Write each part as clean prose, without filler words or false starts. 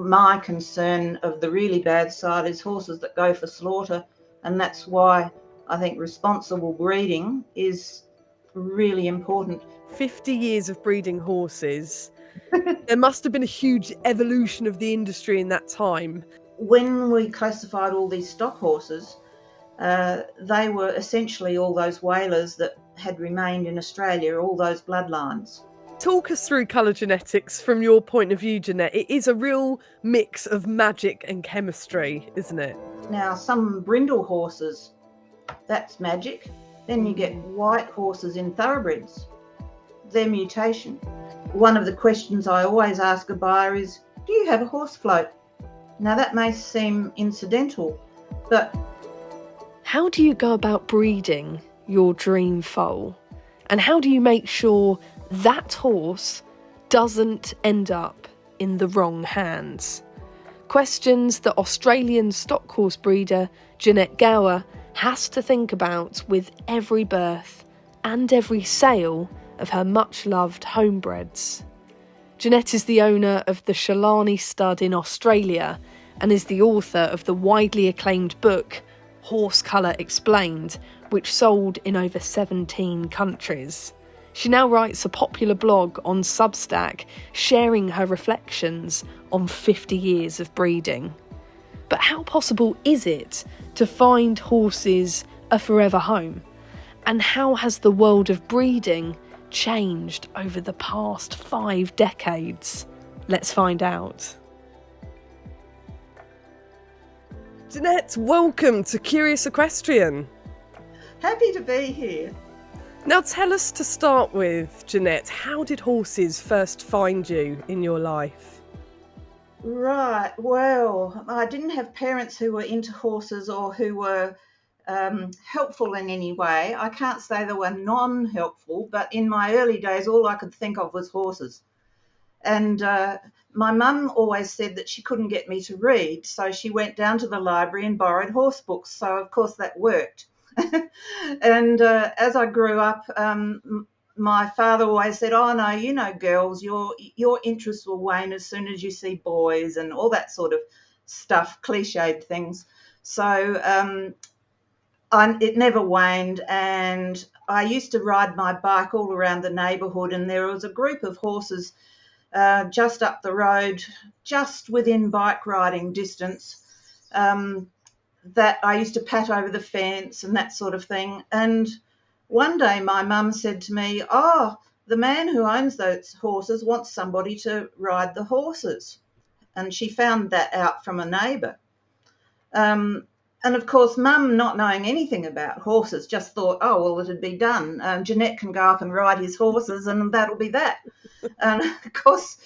my concern of the really bad side is horses that go for slaughter, and that's why I think responsible breeding is really important. 50 years of breeding horses. There must have been a huge evolution of the industry in that time. When we classified all these stock horses, they were essentially all those whalers that had remained in Australia, all those bloodlines. Talk us through colour genetics from your point of view, Jeanette. It is a real mix of magic and chemistry, isn't it? Now, some brindle horses, that's magic. Then you get white horses in thoroughbreds. They're mutation. One of the questions I always ask a buyer is, do you have a horse float? Now, that may seem incidental, but... How do you go about breeding your dream foal? And how do you make sure that horse doesn't end up in the wrong hands? Questions that Australian stock horse breeder Jeanette Gower has to think about with every birth and every sale of her much-loved homebreds. Jeanette is the owner of the Shalani Stud in Australia and is the author of the widely acclaimed book Horse Colour Explained, which sold in over 17 countries. She now writes a popular blog on Substack, sharing her reflections on 50 years of breeding. But how possible is it to find horses a forever home? And how has the world of breeding changed over the past 5 decades? Let's find out. Jeanette, welcome to Curious Equestrian. Happy to be here. Now tell us, to start with, Jeanette, how did horses first find you in your life? Right, well, I didn't have parents who were into horses or who were helpful in any way. I can't say they were non-helpful, but in my early days, all I could think of was horses. And my mum always said that she couldn't get me to read, so she went down to the library and borrowed horse books. So, of course, that worked. And as I grew up, my father always said, oh, no, you know, girls, your interest will wane as soon as you see boys, and all that sort of stuff, cliched things. So it never waned, and I used to ride my bike all around the neighbourhood, and there was a group of horses just up the road, just within bike riding distance, that I used to pat over the fence and that sort of thing. And one day my mum said to me, oh, the man who owns those horses wants somebody to ride the horses. And she found that out from a neighbour. And of course, Mum, not knowing anything about horses, just thought, oh, well, it'd be done. Jeanette can go up and ride his horses and that'll be that. And of course,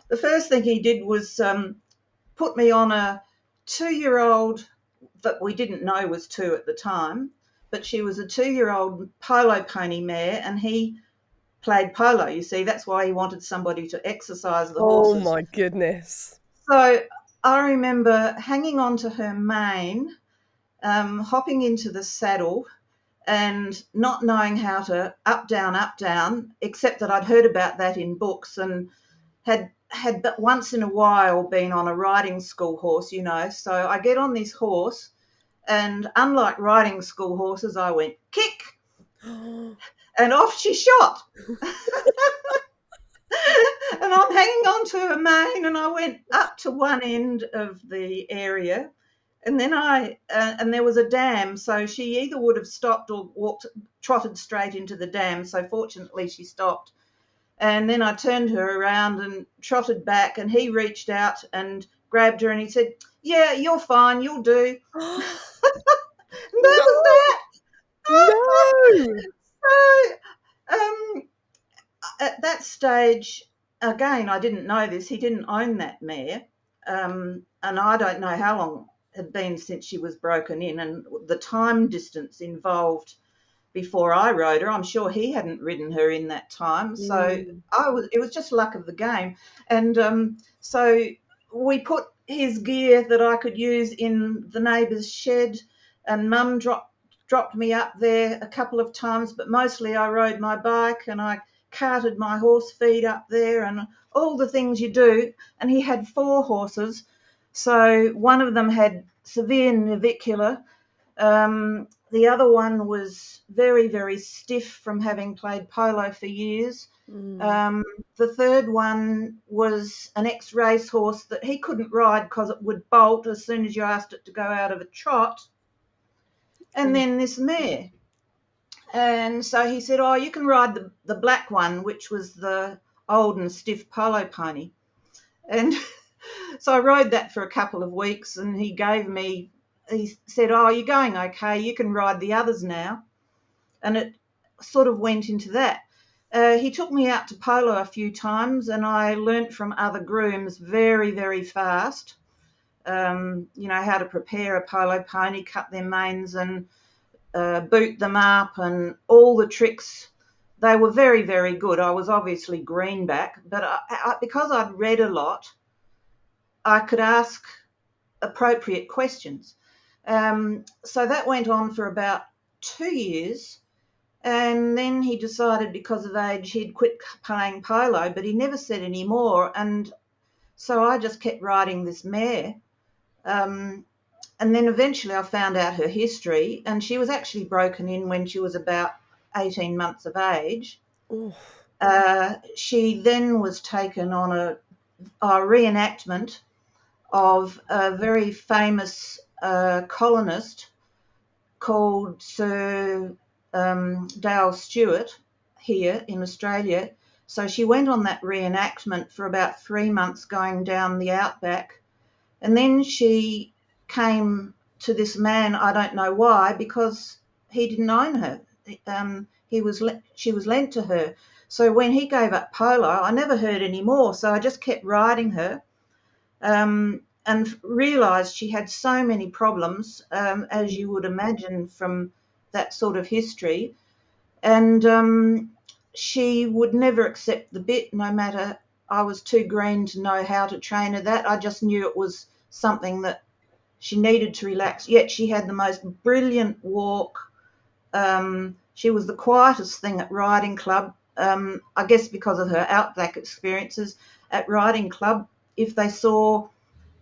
the first thing he did was put me on a 2-year-old that we didn't know was 2 at the time, but she was a 2-year-old polo pony mare, and he played polo, you see. That's why he wanted somebody to exercise the horses. Oh, my goodness. So I remember hanging on to her mane, hopping into the saddle and not knowing how to up, down, except that I'd heard about that in books and had but once in a while been on a riding school horse, you know. So I get on this horse, and unlike riding school horses, I went kick and off she shot. And I'm hanging on to her mane, and I went up to one end of the area, and then and there was a dam, so she either would have stopped or trotted straight into the dam. So fortunately she stopped. And then I turned her around and trotted back, and he reached out and grabbed her and he said, yeah, you're fine, you'll do. And that was that. No! So at that stage, again, I didn't know this. He didn't own that mare. And I don't know how long it had been since she was broken in, and the time distance involved before I rode her. I'm sure he hadn't ridden her in that time. So it was just luck of the game. And so we put his gear that I could use in the neighbour's shed, and Mum dropped me up there a couple of times, but mostly I rode my bike, and I carted my horse feed up there and all the things you do. And he had 4 horses. So one of them had severe navicular. The other one was very, very stiff from having played polo for years. The third one was an ex-race horse that he couldn't ride because it would bolt as soon as you asked it to go out of a trot. And then this mare. And so he said, oh, you can ride the black one, which was the old and stiff polo pony. And so I rode that for a couple of weeks, and he said, oh, you're going okay, you can ride the others now. And it sort of went into that. He took me out to polo a few times, and I learnt from other grooms very, very fast, how to prepare a polo pony, cut their manes and boot them up and all the tricks. They were very, very good. I was obviously greenback, but because I'd read a lot, I could ask appropriate questions. So that went on for about 2 years. And then he decided because of age he'd quit playing polo, but he never said any more. And so I just kept riding this mare. And then eventually I found out her history, and she was actually broken in when she was about 18 months of age. She then was taken on a reenactment of a very famous colonist called Sir Dale Stewart here in Australia. So she went on that reenactment for about 3 months going down the outback, and then she came to this man, I don't know why, because he didn't own her. She was lent to her. So when he gave up polo, I never heard any more, so I just kept riding her, and realised she had so many problems, as you would imagine from that sort of history. And she would never accept the bit, no matter, I was too green to know how to train her that. I just knew it was something that she needed to relax. Yet she had the most brilliant walk. She was the quietest thing at riding club. I guess because of her outback experiences at riding club, if they saw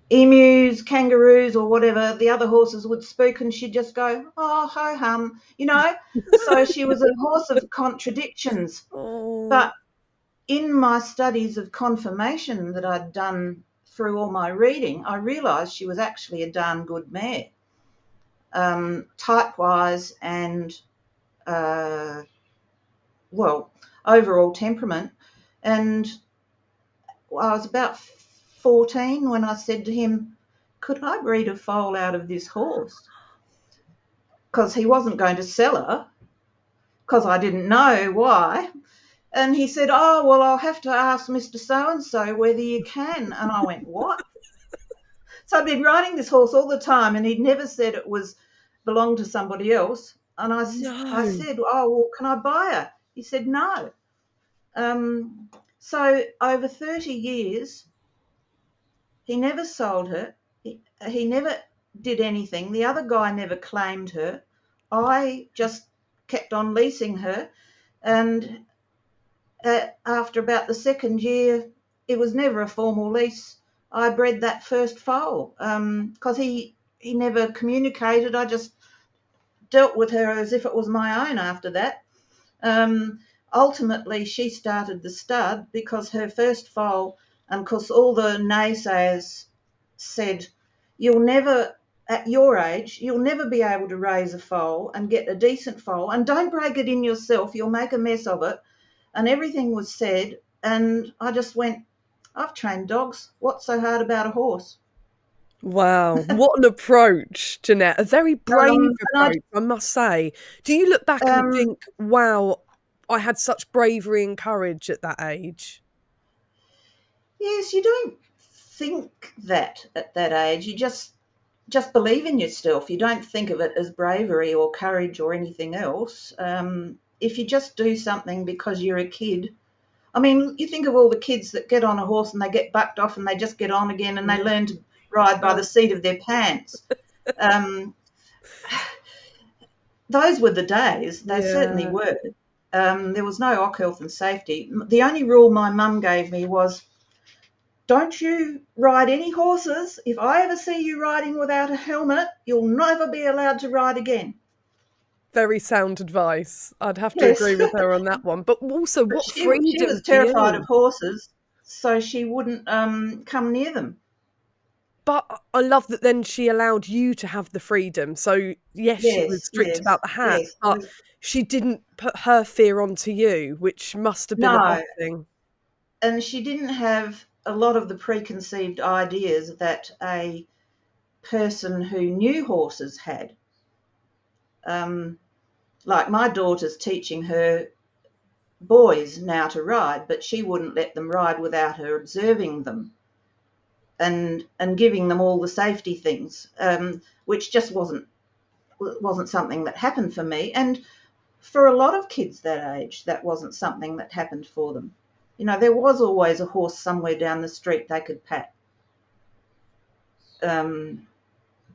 emus, kangaroos or whatever, the other horses would spook and she'd just go, oh, ho-hum, So she was a horse of contradictions. But in my studies of conformation that I'd done through all my reading, I realised she was actually a darn good mare, type-wise and, overall temperament. And I was about 14 when I said to him, could I breed a foal out of this horse? Because he wasn't going to sell her, because I didn't know why. And he said, oh, well, I'll have to ask Mr. So-and-so whether you can. And I went, what? So I'd been riding this horse all the time, and he'd never said it belonged to somebody else. And I said, oh, well, can I buy her? He said, no. So over 30 years, he never sold her. He never did anything. The other guy never claimed her. I just kept on leasing her. And after about the second year, it was never a formal lease. I bred that first foal because he never communicated. I just dealt with her as if it was my own after that. Ultimately, she started the stud because her first foal, and of course all the naysayers said, you'll never, at your age, you'll never be able to raise a foal and get a decent foal, and don't break it in yourself, you'll make a mess of it. And everything was said, and I just went, I've trained dogs. What's so hard about a horse? Wow, what an approach, Jeanette. A very brave approach, I must say. Do you look back and think, wow, I had such bravery and courage at that age? Yes, you don't think that at that age. You just believe in yourself. You don't think of it as bravery or courage or anything else. If you just do something because you're a kid, I mean, you think of all the kids that get on a horse and they get bucked off and they just get on again and they learn to ride by the seat of their pants. Those were the days. They certainly were. There was no OC health and safety. The only rule my mum gave me was, don't you ride any horses. If I ever see you riding without a helmet, you'll never be allowed to ride again. Very sound advice. I'd have to Yes. agree with her on that one. But also, what freedom She was terrified of horses, so she wouldn't come near them. But I love that then she allowed you to have the freedom. So, yes, she was strict about the hats, but she didn't put her fear onto you, which must have been a blessing. And she didn't have a lot of the preconceived ideas that a person who knew horses had. Like my daughter's teaching her boys now to ride, but she wouldn't let them ride without her observing them and giving them all the safety things, which just wasn't something that happened for me. And for a lot of kids that age, that wasn't something that happened for them. You know, there was always a horse somewhere down the street they could pat.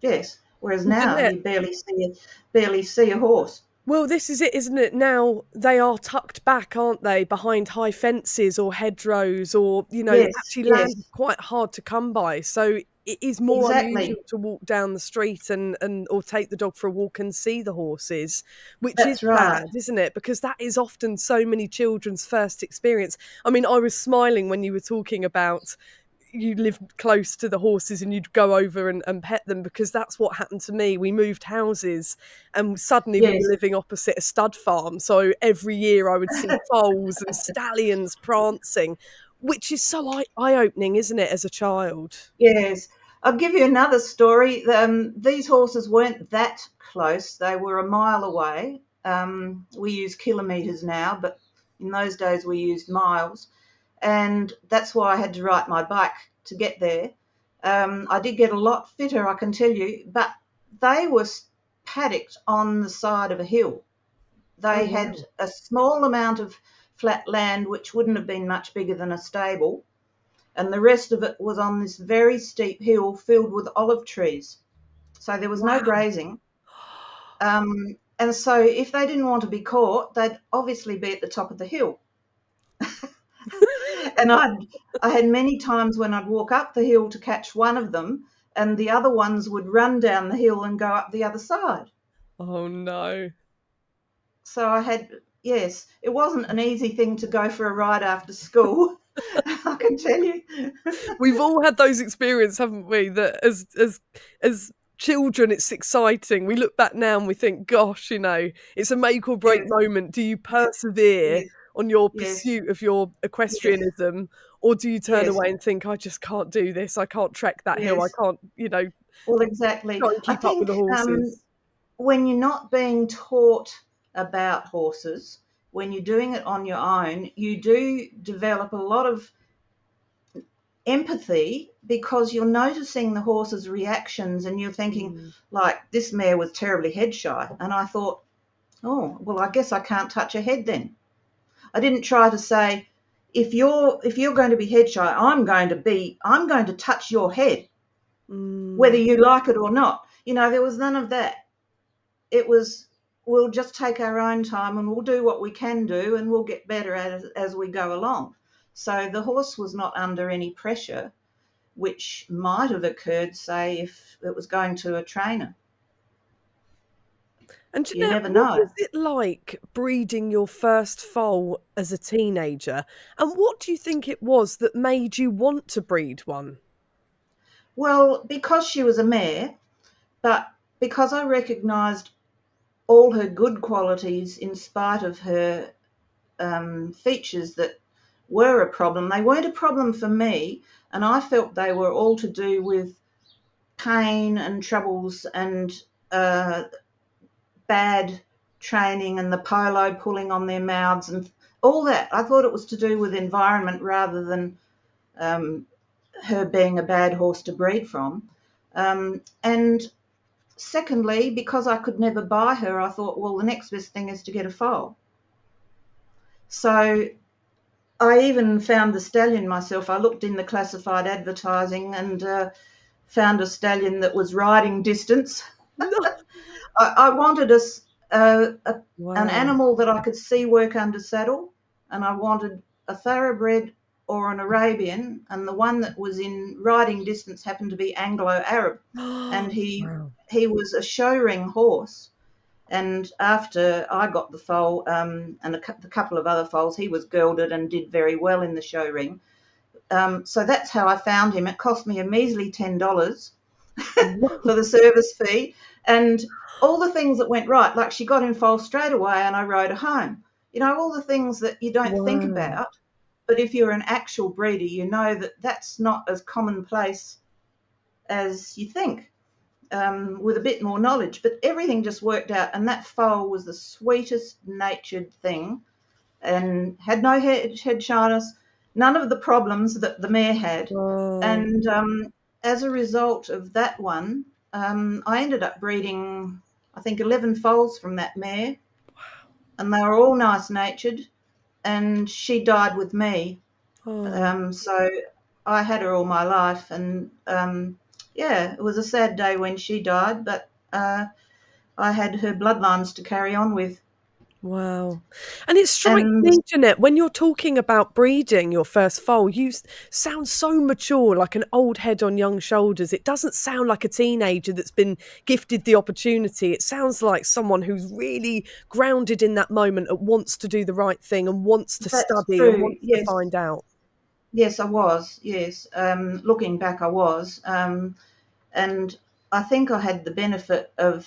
Yes, whereas now you barely see a horse. Well, this is it, isn't it? Now they are tucked back, aren't they, behind high fences or hedgerows, or actually land is quite hard to come by. So it is more unusual to walk down the street and or take the dog for a walk and see the horses, which is bad, isn't it? Because that is often so many children's first experience. I mean, I was smiling when you were talking about you lived close to the horses and you'd go over and pet them, because that's what happened to me. We moved houses and suddenly we were living opposite a stud farm. So every year I would see foals and stallions prancing, which is so eye-opening, isn't it, as a child? Yes. I'll give you another story. These horses weren't that close. They were a mile away. We use kilometres now, but in those days we used miles. And that's why I had to ride my bike to get there. I did get a lot fitter, I can tell you, but they were paddocked on the side of a hill. They had a small amount of flat land, which wouldn't have been much bigger than a stable, and the rest of it was on this very steep hill filled with olive trees. So there was no grazing. And so if they didn't want to be caught, they'd obviously be at the top of the hill. And I had many times when I'd walk up the hill to catch one of them, and the other ones would run down the hill and go up the other side. Oh, no. So it wasn't an easy thing to go for a ride after school, I can tell you. We've all had those experiences, haven't we, that as children it's exciting. We look back now and we think, gosh, it's a make or break moment. Do you persevere on your pursuit of your equestrianism, or do you turn away and think, I just can't do this, I can't trek that hill, I can't, Well, exactly. Try and keep up with the horses. When you're not being taught about horses, when you're doing it on your own, you do develop a lot of empathy, because you're noticing the horse's reactions and you're thinking, like, this mare was terribly head shy, and I thought, oh, well, I guess I can't touch her head then. I didn't try to say, if you're going to be head shy, I'm going to touch your head, whether you like it or not. There was none of that. It was, we'll just take our own time and we'll do what we can do and we'll get better at it as we go along. So the horse was not under any pressure, which might have occurred, say, if it was going to a trainer. And you never know. What was it like breeding your first foal as a teenager? And what do you think it was that made you want to breed one? Well, because she was a mare, but because I recognised all her good qualities in spite of her features that were a problem. They weren't a problem for me, and I felt they were all to do with pain and troubles and bad training and the polo pulling on their mouths and all that. I thought it was to do with environment rather than her being a bad horse to breed from. And secondly, because I could never buy her, I thought, well, the next best thing is to get a foal. So I even found the stallion myself. I looked in the classified advertising and found a stallion that was riding distance. I wanted An animal that I could see work under saddle, and I wanted a thoroughbred or an Arabian, and the one that was in riding distance happened to be Anglo-Arab, and he was a show ring horse. And after I got the foal and a couple of other foals, he was gelded and did very well in the show ring. So that's how I found him. It cost me a measly $10 for the service fee, and all the things that went right, like she got in foal straight away and I rode her home. All the things that you don't think about, but if you're an actual breeder, you know that that's not as commonplace as you think, with a bit more knowledge. But everything just worked out, and that foal was the sweetest natured thing and had no head shyness, none of the problems that the mare had. And as a result of that one, I ended up breeding, I think, 11 foals from that mare. And they were all nice-natured, and she died with me. So I had her all my life, and it was a sad day when she died, but I had her bloodlines to carry on with. Wow. And it strikes me, Jeanette, when you're talking about breeding your first foal, you sound so mature, like an old head on young shoulders. It doesn't sound like a teenager that's been gifted the opportunity. It sounds like someone who's really grounded in that moment and wants to do the right thing and wants to study and wants to find out. Yes, I was. Yes. Looking back, I was. And I think I had the benefit of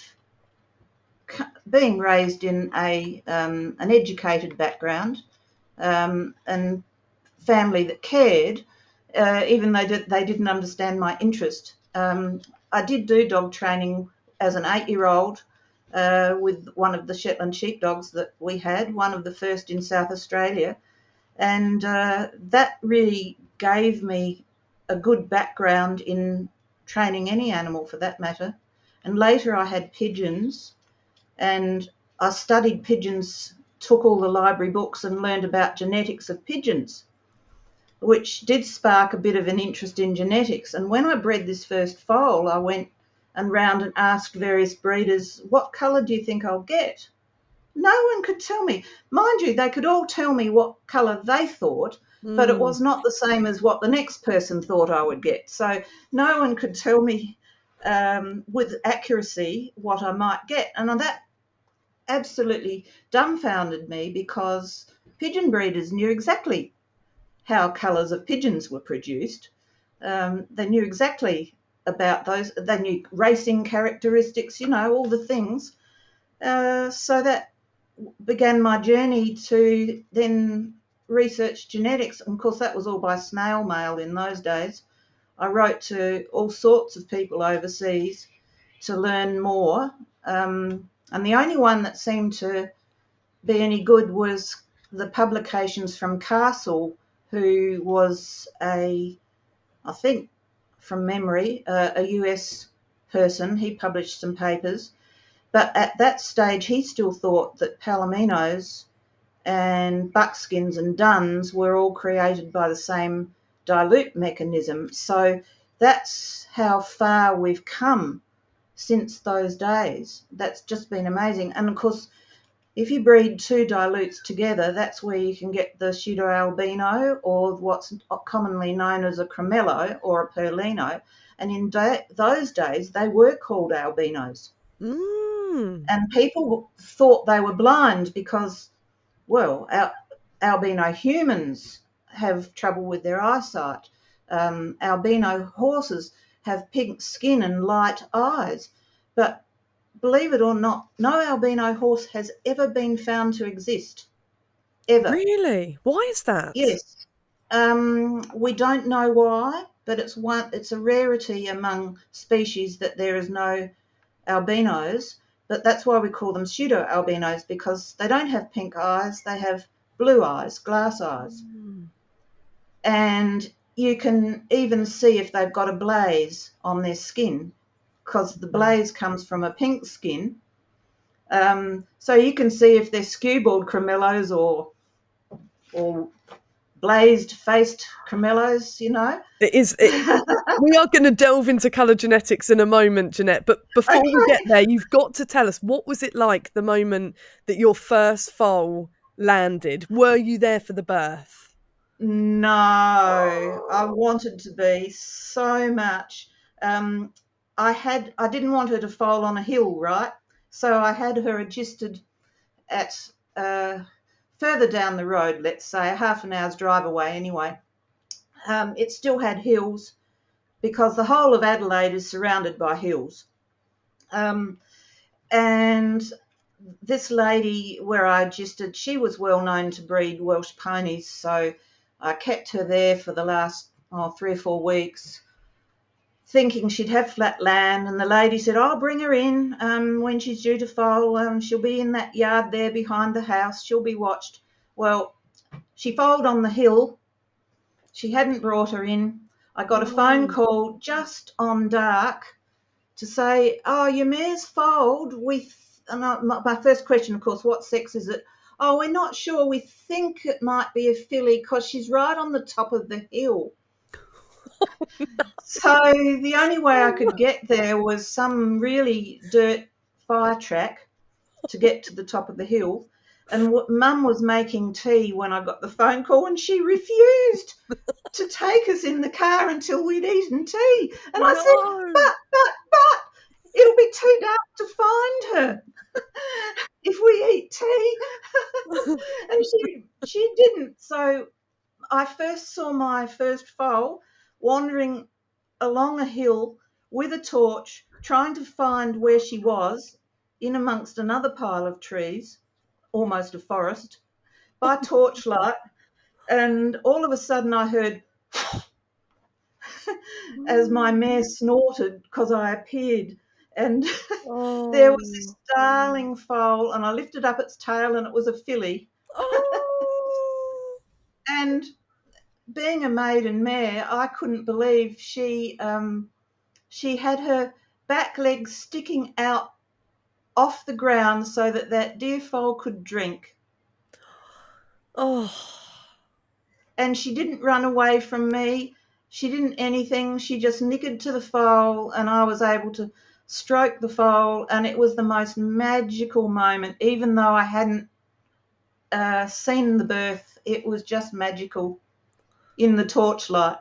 being raised in an educated background, and family that cared, even though they didn't understand my interest. I did do dog training as an 8-year-old with one of the Shetland sheepdogs that we had, one of the first in South Australia, and that really gave me a good background in training any animal for that matter. And later I had pigeons, and I studied pigeons, took all the library books and learned about genetics of pigeons, which did spark a bit of an interest in genetics. And when I bred this first foal, I went round and asked various breeders, what colour do you think I'll get? No one could tell me. Mind you, they could all tell me what colour they thought, but it was not the same as what the next person thought I would get. So no one could tell me with accuracy what I might get. And that absolutely dumbfounded me, because pigeon breeders knew exactly how colours of pigeons were produced. They knew exactly about those. They knew racing characteristics, all the things. So that began my journey to then research genetics. And of course, that was all by snail mail in those days. I wrote to all sorts of people overseas to learn more. And the only one that seemed to be any good was the publications from Castle, who was I think from memory, a US person. He published some papers. But at that stage, he still thought that Palominos and buckskins and duns were all created by the same dilute mechanism. So that's how far we've come since those days. That's just been amazing. And of course, if you breed two dilutes together, that's where you can get the pseudo-albino, or what's commonly known as a cremello or a perlino. And in those days, they were called albinos. And people thought they were blind because, well, albino humans have trouble with their eyesight. Albino horses have pink skin and light eyes. But believe it or not, no albino horse has ever been found to exist, ever. Really? Why is that? Yes. We don't know why, but it's a rarity among species that there is no albinos. But that's why we call them pseudo-albinos, because they don't have pink eyes, they have blue eyes, glass eyes. And you can even see if they've got a blaze on their skin, because the blaze comes from a pink skin. So you can see if they're skewbald cremellos or blazed-faced cremellos, you know. It is. We are going to delve into colour genetics in a moment, Jeanette. But before we get there, you've got to tell us, what was it like the moment that your first foal landed? Were you there for the birth? No, I wanted to be so much. I didn't want her to foal on a hill, right? So I had her registered at further down the road, let's say, a half an hour's drive away anyway. It still had hills because the whole of Adelaide is surrounded by hills. And this lady where I registered, she was well known to breed Welsh ponies, so I kept her there for the last 3 or 4 weeks, thinking she'd have flat land. And the lady said, "I'll bring her in when she's due to foal. She'll be in that yard there behind the house. She'll be watched." Well, she foaled on the hill. She hadn't brought her in. I got a phone call just on dark to say, "Oh, your mare's foaled. My first question, of course, what sex is it? "Oh, we're not sure. We think it might be a filly because she's right on the top of the hill." So the only way I could get there was some really dirt fire track to get to the top of the hill. And Mum was making tea when I got the phone call, and she refused to take us in the car until we'd eaten tea. And I said, but, it'll be too dark to find her if we eat tea. And she didn't. So I first saw my first foal wandering along a hill with a torch, trying to find where she was in amongst another pile of trees, almost a forest, by torchlight. And all of a sudden I heard as my mare snorted because I appeared. And there was this darling foal, and I lifted up its tail, and it was a filly. And being a maiden mare, I couldn't believe she had her back legs sticking out off the ground so that dear foal could drink. And she didn't run away from me. She didn't anything. She just nickered to the foal, and I was able to stroke the foal, and it was the most magical moment. Even though I hadn't seen the birth, it was just magical in the torchlight.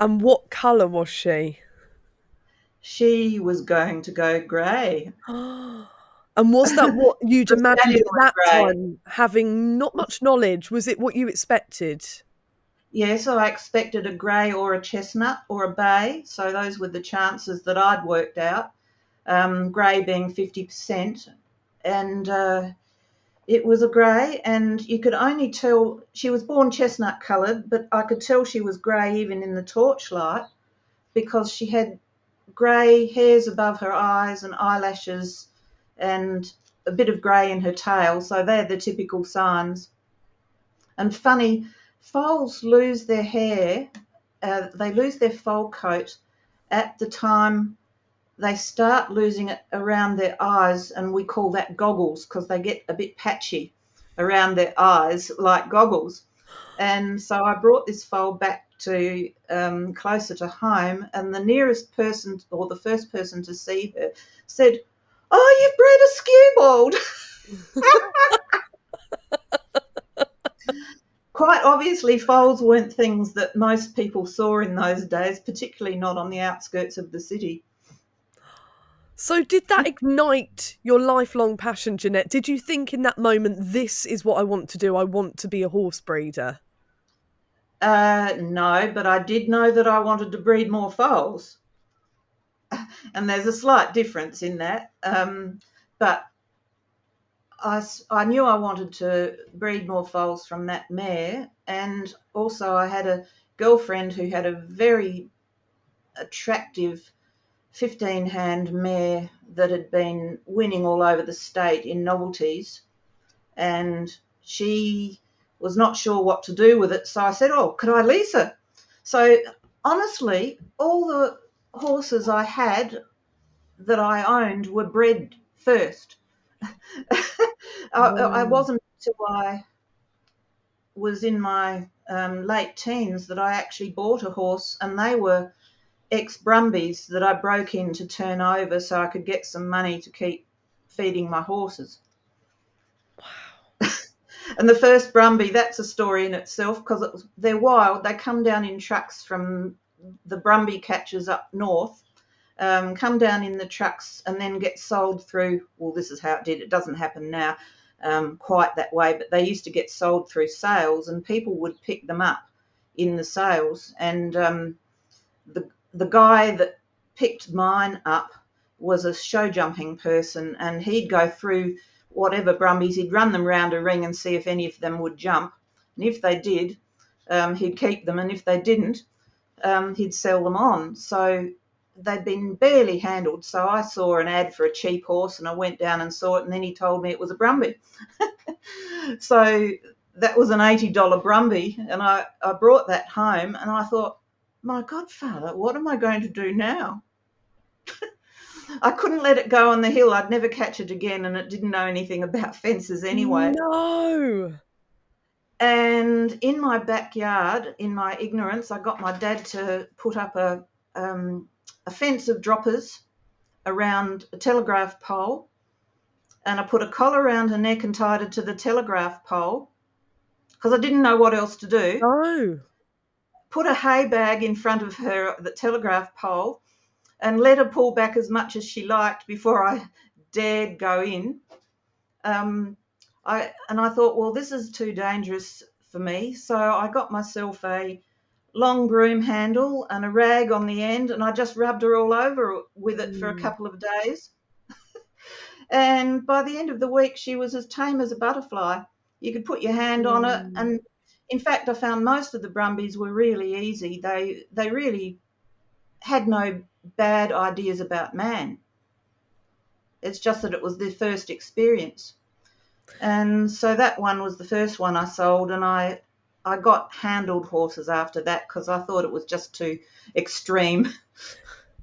And what colour was she? She was going to go grey. And was that what you'd imagined at that time, having not much knowledge? Was it what you expected? Yes, I expected a grey or a chestnut or a bay. So those were the chances that I'd worked out, grey being 50%. And it was a grey, and you could only tell she was born chestnut coloured, but I could tell she was grey even in the torchlight because she had grey hairs above her eyes and eyelashes and a bit of grey in her tail. So they're the typical signs. And funny, foals lose their hair, they lose their foal coat at the time they start losing it around their eyes, and we call that goggles because they get a bit patchy around their eyes like goggles. And so I brought this foal back to closer to home, and the nearest person, or the first person to see her, said, "Oh, you've bred a skewbald." Quite obviously, foals weren't things that most people saw in those days, particularly not on the outskirts of the city. So did that ignite your lifelong passion, Jeanette? Did you think in that moment, this is what I want to do? I want to be a horse breeder? No, but I did know that I wanted to breed more foals. And there's a slight difference in that. But I knew I wanted to breed more foals from that mare. And also I had a girlfriend who had a very attractive 15-hand mare that had been winning all over the state in novelties, and she was not sure what to do with it. So I said, "Oh, could I lease her?" So honestly, all the horses I had that I owned were bred first. I wasn't until I was in my late teens that I actually bought a horse, and they were Ex-Brumbies that I broke in to turn over so I could get some money to keep feeding my horses. Wow. And the first Brumbie, that's a story in itself, because they're wild. They come down in trucks from the Brumbie catchers up north, come down in the trucks and then get sold through, well, this is how it did. It doesn't happen now quite that way, but they used to get sold through sales, and people would pick them up in the sales. And the guy that picked mine up was a show jumping person, and he'd go through whatever Brumbies, he'd run them round a ring and see if any of them would jump. And if they did, he'd keep them, and if they didn't, he'd sell them on. So they'd been barely handled. So I saw an ad for a cheap horse, and I went down and saw it, and then he told me it was a Brumbie. So that was an $80 Brumbie, and I brought that home, and I thought, my godfather, what am I going to do now? I couldn't let it go on the hill. I'd never catch it again, and it didn't know anything about fences anyway. No. And in my backyard, in my ignorance, I got my dad to put up a fence of droppers around a telegraph pole, and I put a collar around her neck and tied her to the telegraph pole because I didn't know what else to do. Oh. Put a hay bag in front of her, the telegraph pole, and let her pull back as much as she liked before I dared go in. I thought, well, this is too dangerous for me. So I got myself a long broom handle and a rag on the end, and I just rubbed her all over with it for a couple of days. And by the end of the week, she was as tame as a butterfly. You could put your hand on it. And in fact, I found most of the Brumbies were really easy. They really had no bad ideas about man. It's just that it was their first experience. And so that one was the first one I sold, and I got handled horses after that because I thought it was just too extreme.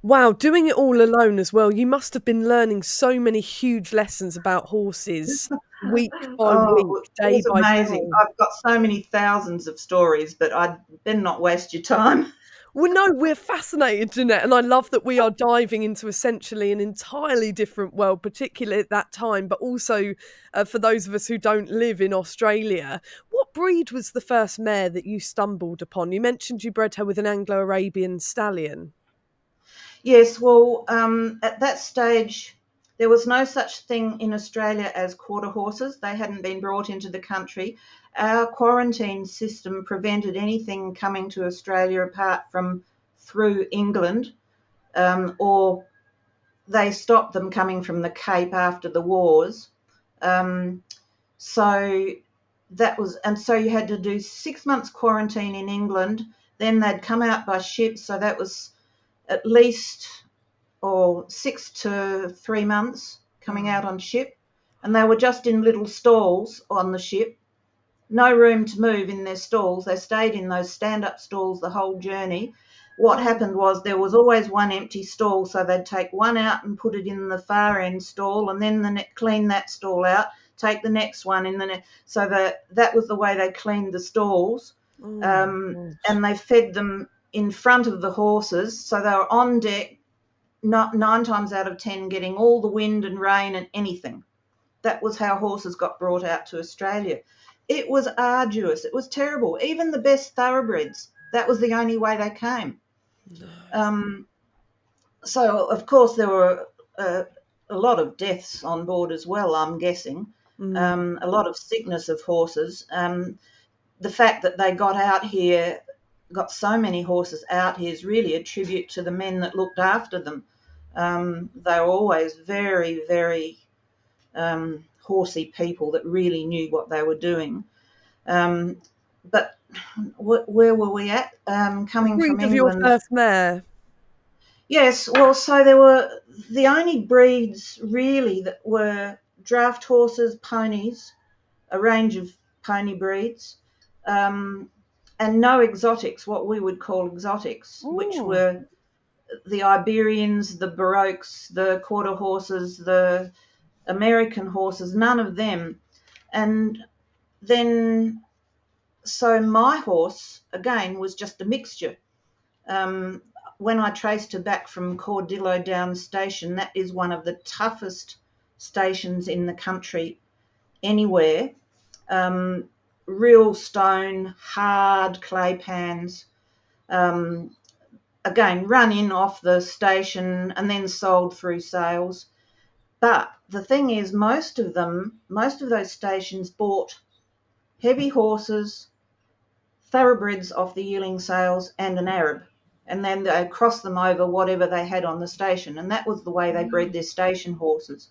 Wow, doing it all alone as well. You must have been learning so many huge lessons about horses week by week, day by day. It was amazing. I've got so many thousands of stories, but I'd better not waste your time. Well, no, we're fascinated, Jeanette, and I love that we are diving into essentially an entirely different world, particularly at that time, but also for those of us who don't live in Australia. What breed was the first mare that you stumbled upon? You mentioned you bred her with an Anglo-Arabian stallion. Yes, well, at that stage, there was no such thing in Australia as quarter horses. They hadn't been brought into the country. Our quarantine system prevented anything coming to Australia apart from through England, or they stopped them coming from the Cape after the wars. So that was, and so you had to do 6 months quarantine in England. Then they'd come out by ship, so that was at least 6 to 3 months coming out on ship, and they were just in little stalls on the ship. No room to move in their stalls. They stayed in those stand-up stalls the whole journey. What happened was there was always one empty stall, so they'd take one out and put it in the far end stall, and then clean that stall out, take the next one in the so that was the way they cleaned the stalls. And they fed them in front of the horses, so they were on deck, 9 times out of 10 getting all the wind and rain and anything. That was how horses got brought out to Australia. It was arduous. It was terrible. Even the best thoroughbreds, that was the only way they came. So, of course, there were a lot of deaths on board as well, I'm guessing. A lot of sickness of horses. The fact that they got so many horses out here is really a tribute to the men that looked after them. They were always very, very horsey people that really knew what they were doing. But where were we at? Coming from England. Your first mare. Yes, well, so there were the only breeds really that were draft horses, ponies, a range of pony breeds, and no exotics, what we would call exotics, which were the Iberians, the Baroques, the quarter horses, the American horses, none of them. And then So my horse, again, was just a mixture. When I traced her back from Cordillo Downs Station, that is one of the toughest stations in the country anywhere. Real stone, hard clay pans. Again, run in off the station and then sold through sales. But the thing is, most of those stations bought heavy horses, thoroughbreds off the yearling sales, and an Arab. And then they crossed them over whatever they had on the station. And that was the way they bred their station horses.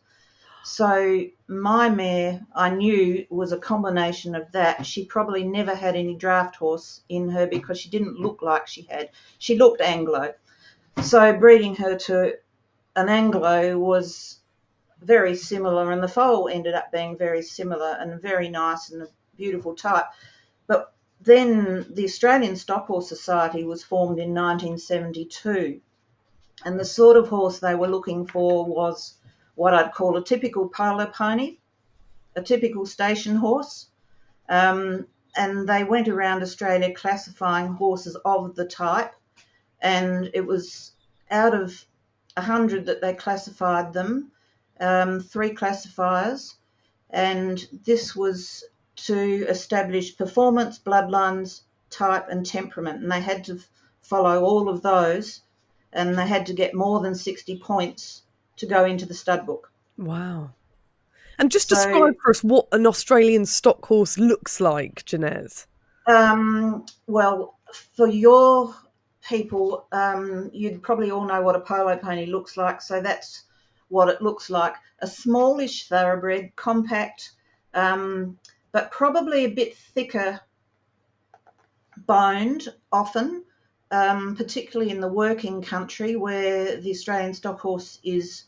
So my mare, I knew, was a combination of that. She probably never had any draft horse in her because she didn't look like she had. She looked Anglo. So breeding her to an Anglo was very similar, and the foal ended up being very similar and very nice and a beautiful type. But then the Australian Stock Horse Society was formed in 1972, and the sort of horse they were looking for was what I'd call a typical polo pony, a typical station horse. And they went around Australia classifying horses of the type, and it was out of 100 that they classified them, 3 classifiers, and this was to establish performance, bloodlines, type, and temperament, and they had to follow all of those, and they had to get more than 60 points to go into the stud book. Wow. And just describe for us what an Australian stock horse looks like, Jeanette. Well, for your people, you'd probably all know what a polo pony looks like, so that's what it looks like. A smallish thoroughbred, compact, but probably a bit thicker boned often, particularly in the working country where the Australian stock horse is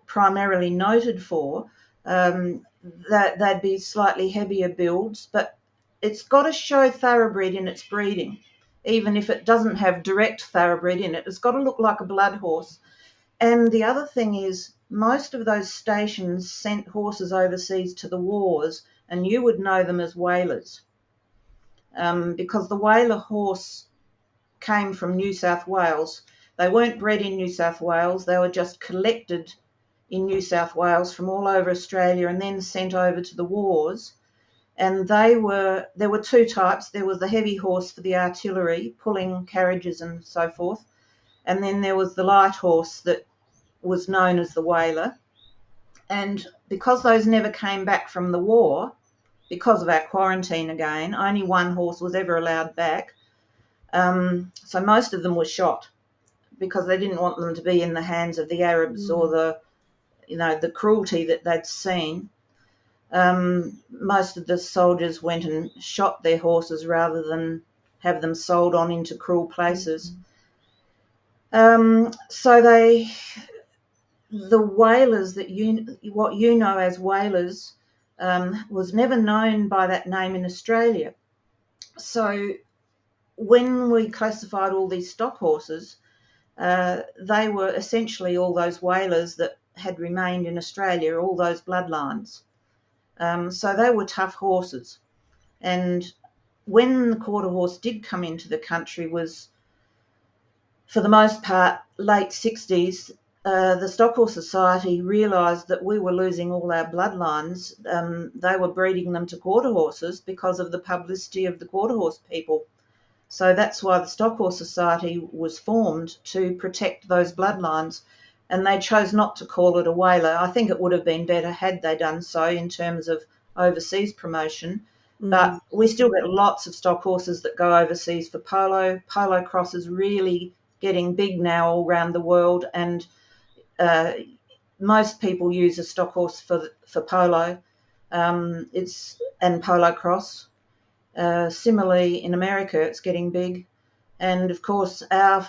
primarily noted for. That they'd be slightly heavier builds, but it's got to show thoroughbred in its breeding. Even if it doesn't have direct thoroughbred in it, it's got to look like a blood horse. And the other thing is, most of those stations sent horses overseas to the wars, and you would know them as whalers, because the whaler horse came from New South Wales. They weren't bred in New South Wales, they were just collected in New South Wales from all over Australia and then sent over to the wars. And there were 2 types. There was the heavy horse for the artillery, pulling carriages and so forth. And then there was the light horse that was known as the whaler. And because those never came back from the war, because of our quarantine again, only 1 horse was ever allowed back. So most of them were shot because they didn't want them to be in the hands of the Arabs or the cruelty that they'd seen. Most of the soldiers went and shot their horses rather than have them sold on into cruel places. So the whalers what you know as whalers, was never known by that name in Australia. So when we classified all these stock horses, they were essentially all those whalers that had remained in Australia, all those bloodlines. So they were tough horses. And when the quarter horse did come into the country was, for the most part, late 60s, the Stock Horse Society realised that we were losing all our bloodlines. They were breeding them to quarter horses because of the publicity of the quarter horse people. So that's why the Stock Horse Society was formed, to protect those bloodlines. And they chose not to call it a whaler. I think it would have been better had they done so in terms of overseas promotion. But we still get lots of stock horses that go overseas for polo. Polo cross is really getting big now all around the world, and most people use a stock horse for polo. And polo cross. Similarly, in America, it's getting big. And, of course, our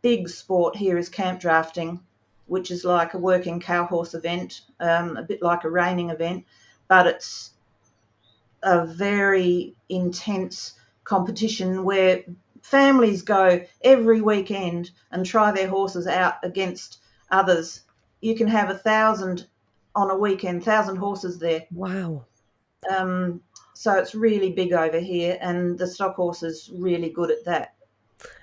big sport here is camp drafting, which is like a working cow horse event, a bit like a reining event, but it's a very intense competition where families go every weekend and try their horses out against others. You can have 1,000 on a weekend, 1,000 horses there. Wow. So it's really big over here, and the stock horse is really good at that.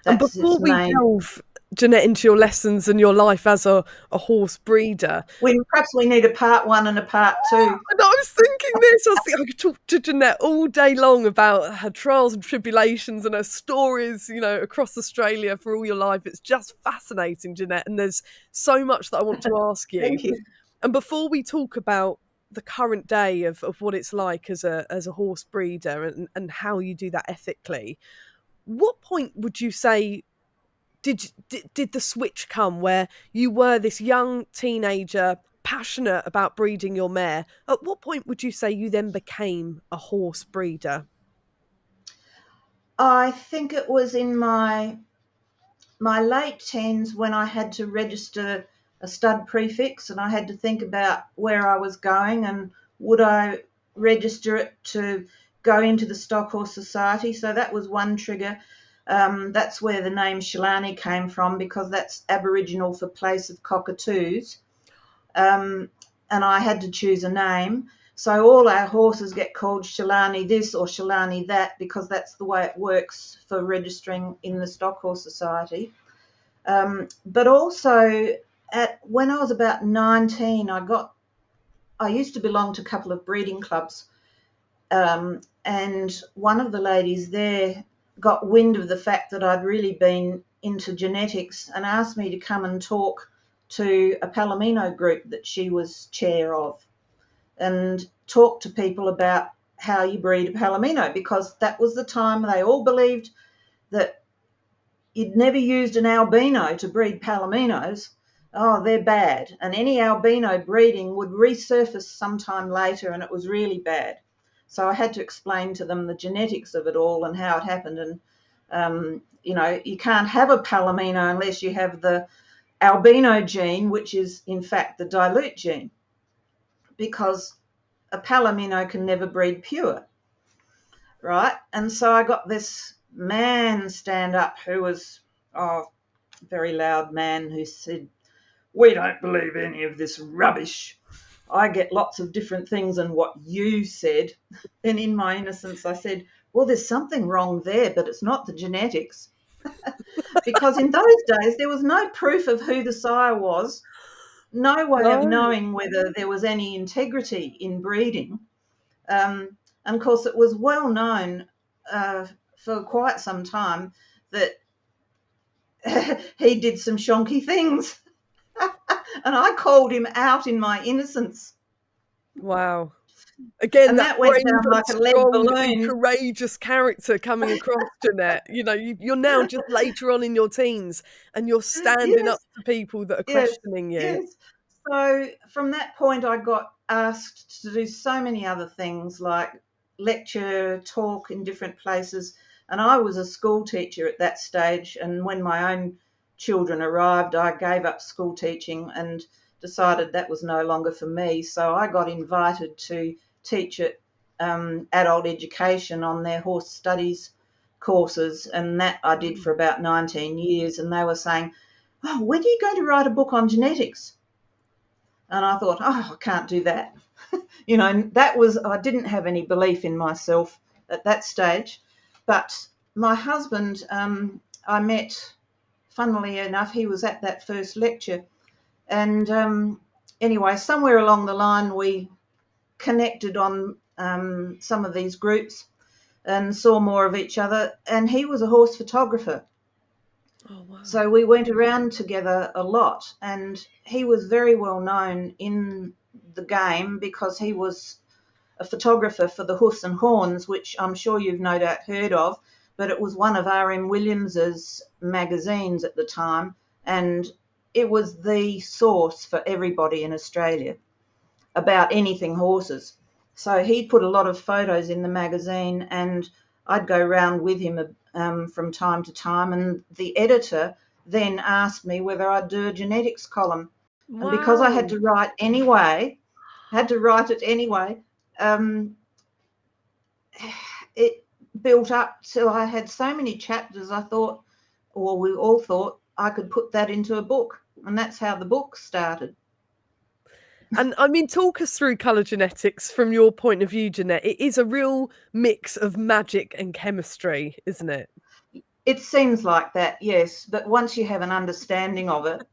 And That's before its we main. delve, Jeanette, into your lessons and your life as a horse breeder, Perhaps we need a part 1 and a part 2. and I was thinking this. I could talk to Jeanette all day long about her trials and tribulations and her stories, across Australia for all your life. It's just fascinating, Jeanette, and there's so much that I want to ask you. Thank you. And before we talk about the current day of what it's like as a horse breeder and how you do that ethically, what point would you say did the switch come where you were this young teenager passionate about breeding your mare? At what point would you say you then became a horse breeder? I think it was in my late teens when I had to register a stud prefix, and I had to think about where I was going and would I register it to go into the Stock Horse Society. So that was one trigger. That's where the name Shalani came from, because that's Aboriginal for place of cockatoos. And I had to choose a name. So all our horses get called Shalani this or Shalani that, because that's the way it works for registering in the Stock Horse Society. But also, when I was about 19, I used to belong to a couple of breeding clubs, and one of the ladies there got wind of the fact that I'd really been into genetics and asked me to come and talk to a Palomino group that she was chair of, and talk to people about how you breed a Palomino, because that was the time they all believed that you'd never used an albino to breed Palominos. Oh, they're bad. And any albino breeding would resurface sometime later, and it was really bad. So I had to explain to them the genetics of it all and how it happened. And, you can't have a Palomino unless you have the albino gene, which is, in fact, the dilute gene, because a Palomino can never breed pure, right? And so I got this man stand up who was, very loud man, who said, "We don't believe any of this rubbish. I get lots of different things than what you said." And in my innocence, I said, "Well, there's something wrong there, but it's not the genetics." Because in those days, there was no proof of who the sire was, no way of knowing whether there was any integrity in breeding. And of course, it was well known for quite some time that he did some shonky things. And I called him out in my innocence. Wow. Again, and that went down like a lead balloon. Courageous character coming across, Jeanette. You're now just later on in your teens, and you're standing up to people that are questioning you. Yes. So from that point, I got asked to do so many other things, like lecture, talk in different places. And I was a school teacher at that stage. And when my own children arrived, I gave up school teaching and decided that was no longer for me. So I got invited to teach at adult education on their horse studies courses, and that I did for about 19 years. And they were saying, "Oh, when are you going to write a book on genetics?" And I thought, I can't do that. I didn't have any belief in myself at that stage. But my husband, I met, funnily enough, he was at that first lecture. And anyway, somewhere along the line, we connected on some of these groups and saw more of each other. And he was a horse photographer. Oh, wow. So we went around together a lot, and he was very well known in the game because he was a photographer for the Hoofs and Horns, which I'm sure you've no doubt heard of, but it was one of R.M. Williams's magazines at the time, and it was the source for everybody in Australia about anything horses. So he put a lot of photos in the magazine, and I'd go round with him from time to time, and the editor then asked me whether I'd do a genetics column. Wow. And because I had to write it anyway, it built up till I had so many chapters. I thought, or we all thought, I could put that into a book, and that's how the book started. And I mean, talk us through colour genetics from your point of view, Jeanette. It is a real mix of magic and chemistry, isn't it? It seems like that, yes. But once you have an understanding of it,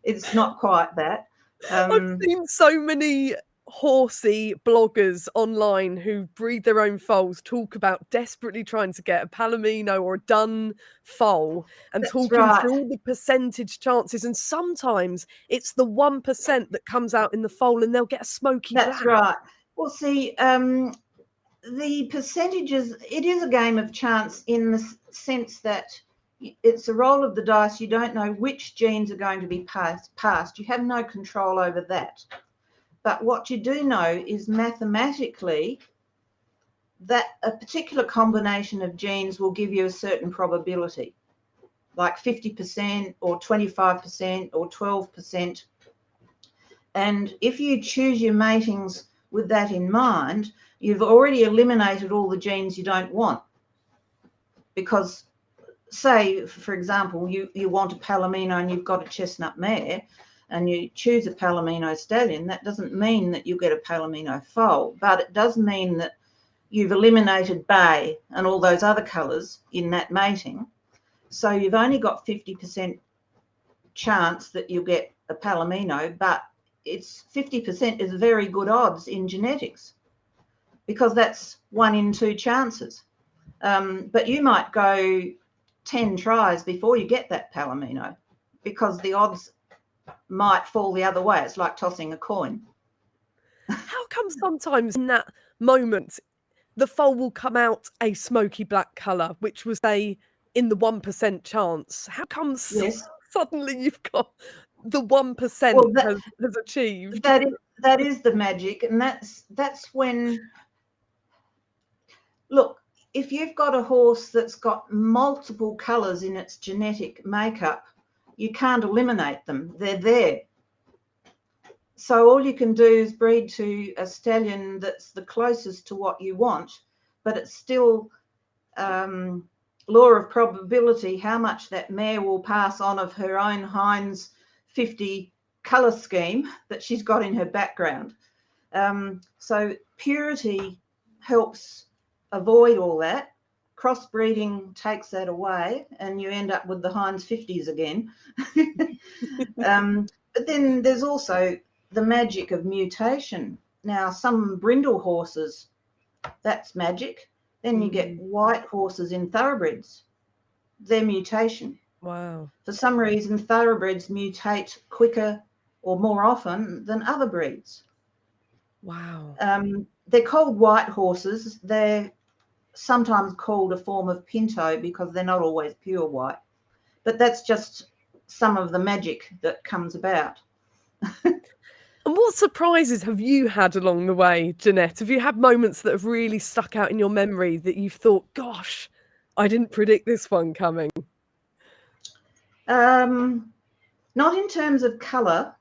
it's not quite that. I've seen so many horsey bloggers online who breed their own foals talk about desperately trying to get a palomino or a dun foal and That's talking right. through all the percentage chances. And sometimes it's the 1% that comes out in the foal and they'll get a smoky black. That's right. Well, see, the percentages, it is a game of chance in the sense that it's a roll of the dice. You don't know which genes are going to be passed. You have no control over that. But what you do know is mathematically that a particular combination of genes will give you a certain probability, like 50% or 25% or 12%. And if you choose your matings with that in mind, you've already eliminated all the genes you don't want. Because say, for example, you want a palomino and you've got a chestnut mare and you choose a palomino stallion, that doesn't mean that you'll get a palomino foal, but it does mean that you've eliminated bay and all those other colours in that mating. So you've only got 50% chance that you'll get a palomino, but it's 50% is very good odds in genetics because that's 1 in 2 chances. But you might go 10 tries before you get that palomino because the odds might fall the other way. It's like tossing a coin. How come sometimes in that moment the foal will come out a smoky black colour, which was in the 1% chance? How come suddenly you've got the 1% has achieved? That is the magic, and that's when, look, if you've got a horse that's got multiple colours in its genetic makeup, you can't eliminate them. They're there. So all you can do is breed to a stallion that's the closest to what you want, but it's still law of probability how much that mare will pass on of her own Heinz 50 colour scheme that she's got in her background. So purity helps avoid all that. Crossbreeding takes that away and you end up with the Heinz 50s again. But then there's also the magic of mutation. Now, some brindle horses, that's magic. Then you get white horses in thoroughbreds. They're mutation. Wow. For some reason, thoroughbreds mutate quicker or more often than other breeds. Wow. They're called white horses. They're sometimes called a form of pinto because they're not always pure white. But that's just some of the magic that comes about. And what surprises have you had along the way, Jeanette? Have you had moments that have really stuck out in your memory that you've thought, gosh, I didn't predict this one coming? Not in terms of colour.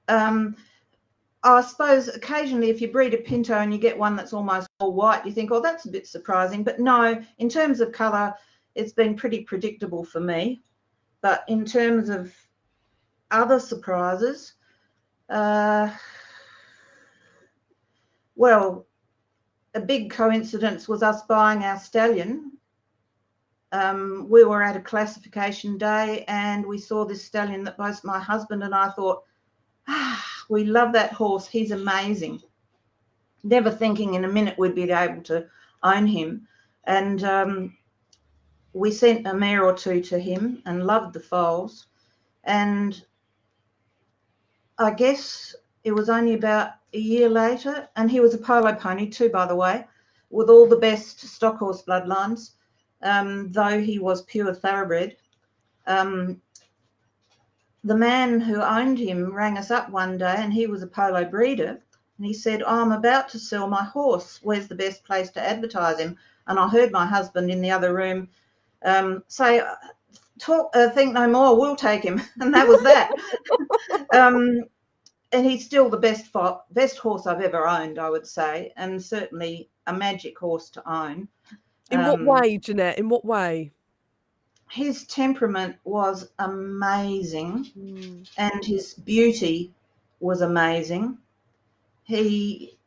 I suppose occasionally if you breed a pinto and you get one that's almost all white, you think, oh, that's a bit surprising. But no, in terms of colour, it's been pretty predictable for me. But in terms of other surprises, well, a big coincidence was us buying our stallion. We were at a classification day and we saw this stallion that both my husband and I thought, we love that horse. He's amazing. Never thinking in a minute we'd be able to own him. And we sent a mare or two to him and loved the foals. And I guess it was only about a year later, and he was a polo pony too, by the way, with all the best stock horse bloodlines, though he was pure thoroughbred. The man who owned him rang us up one day, and he was a polo breeder, and he said, oh, I'm about to sell my horse. Where's the best place to advertise him? And I heard my husband in the other room say, think no more, we'll take him. And that was that. And he's still the best horse I've ever owned, I would say, and certainly a magic horse to own. In what way, Jeanette? In what way? His temperament was amazing, and his beauty was amazing. He'd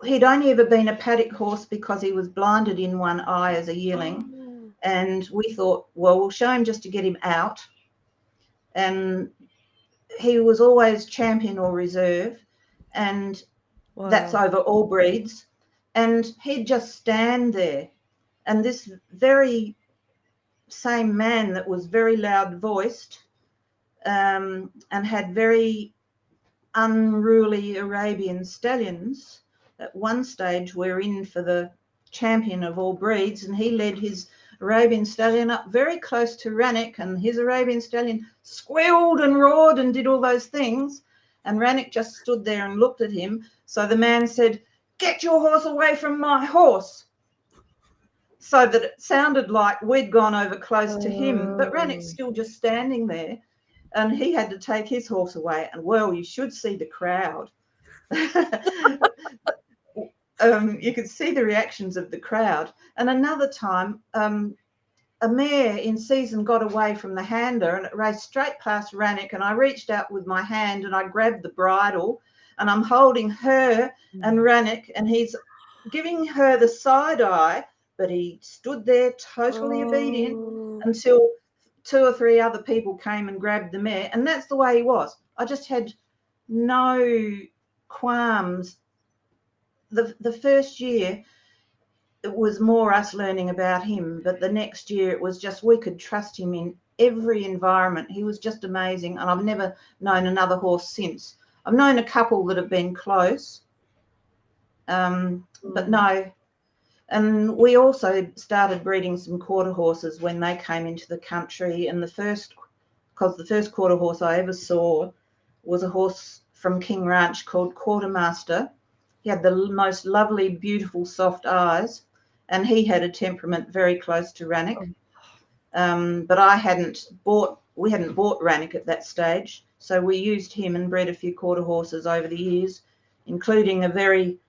only ever been a paddock horse because he was blinded in one eye as a yearling. And we thought, well, we'll show him just to get him out. And he was always champion or reserve, and that's over all breeds. And he'd just stand there. And this very same man that was very loud voiced and had very unruly Arabian stallions, at one stage we're in for the champion of all breeds, and he led his Arabian stallion up very close to Rannick, and his Arabian stallion squealed and roared and did all those things, and Rannick just stood there and looked at him. So the man said, "Get your horse away from my horse," so that it sounded like we'd gone over close to him, but Rannick's still just standing there, and he had to take his horse away. And well, you should see the crowd. You could see the reactions of the crowd. And another time, a mare in season got away from the hander, and it raced straight past Rannick, and I reached out with my hand and I grabbed the bridle, and I'm holding her and Rannick, and he's giving her the side eye, but he stood there totally obedient until 2 or 3 other people came and grabbed the mare. And that's the way he was. I just had no qualms. The first year, it was more us learning about him, but the next year it was just we could trust him in every environment. He was just amazing, and I've never known another horse since. I've known a couple that have been close, but no. And we also started breeding some quarter horses when they came into the country, and the first quarter horse I ever saw was a horse from King Ranch called Quartermaster. He had the most lovely, beautiful, soft eyes, and he had a temperament very close to Rannick. But we hadn't bought Rannick at that stage, so we used him and bred a few quarter horses over the years, including a very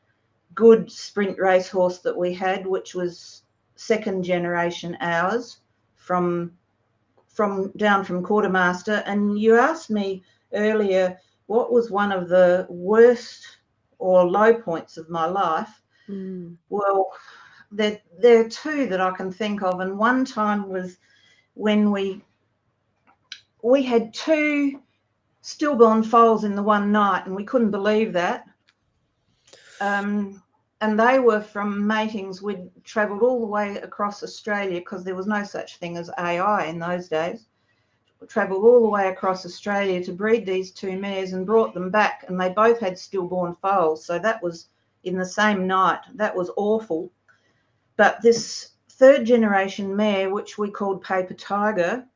good sprint race horse that we had, which was second generation ours, from down from Quartermaster. And you asked me earlier what was one of the worst or low points of my life. Well, there are 2 that I can think of, and one time was when we had 2 stillborn foals in the one night, and we couldn't believe that. And they were from matings. We'd travelled all the way across Australia because there was no such thing as AI in those days. We travelled all the way across Australia to breed these 2 mares and brought them back, and they both had stillborn foals. So that was in the same night. That was awful. But this 3rd generation mare, which we called Paper Tiger,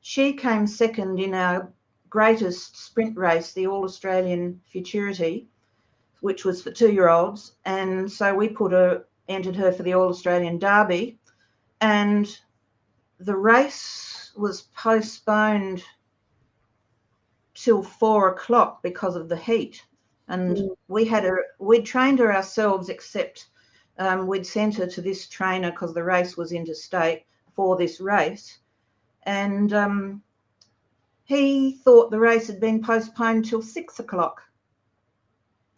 she came second in our greatest sprint race, the All Australian Futurity, which was for 2-year-olds. And so we entered her for the All Australian Derby, and the race was postponed till 4 o'clock because of the heat. And we'd trained her ourselves, except we'd sent her to this trainer because the race was interstate for this race. And he thought the race had been postponed till 6 o'clock.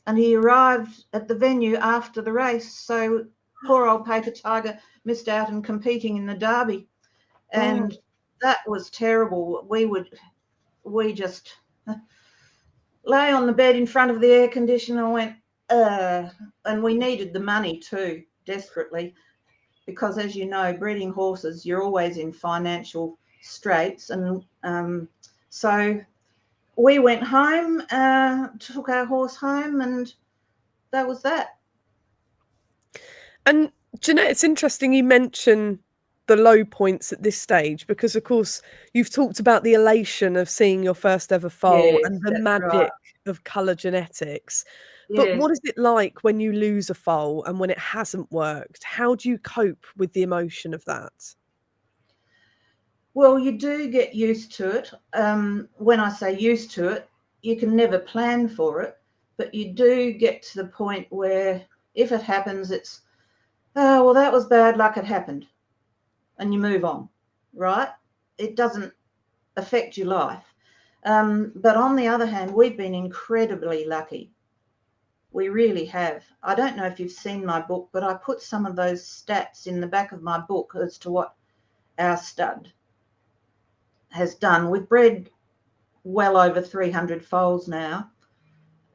And he arrived at the venue after the race. So poor old Paper Tiger missed out on competing in the Derby. And that was terrible. We just lay on the bed in front of the air conditioner and went, and we needed the money too, desperately, because as you know, breeding horses, you're always in financial straits. And so we went home, took our horse home, and that was that. And Jeanette, it's interesting you mention the low points at this stage, because of course you've talked about the elation of seeing your first ever foal and the magic of colour genetics. But what is it like when you lose a foal and when it hasn't worked? How do you cope with the emotion of that? Well, you do get used to it. When I say used to it, you can never plan for it, but you do get to the point where if it happens, it's, oh, well, that was bad luck, it happened. And you move on, right? It doesn't affect your life. But on the other hand, we've been incredibly lucky. We really have. I don't know if you've seen my book, but I put some of those stats in the back of my book as to what our stud has done. We've bred well over 300 foals now.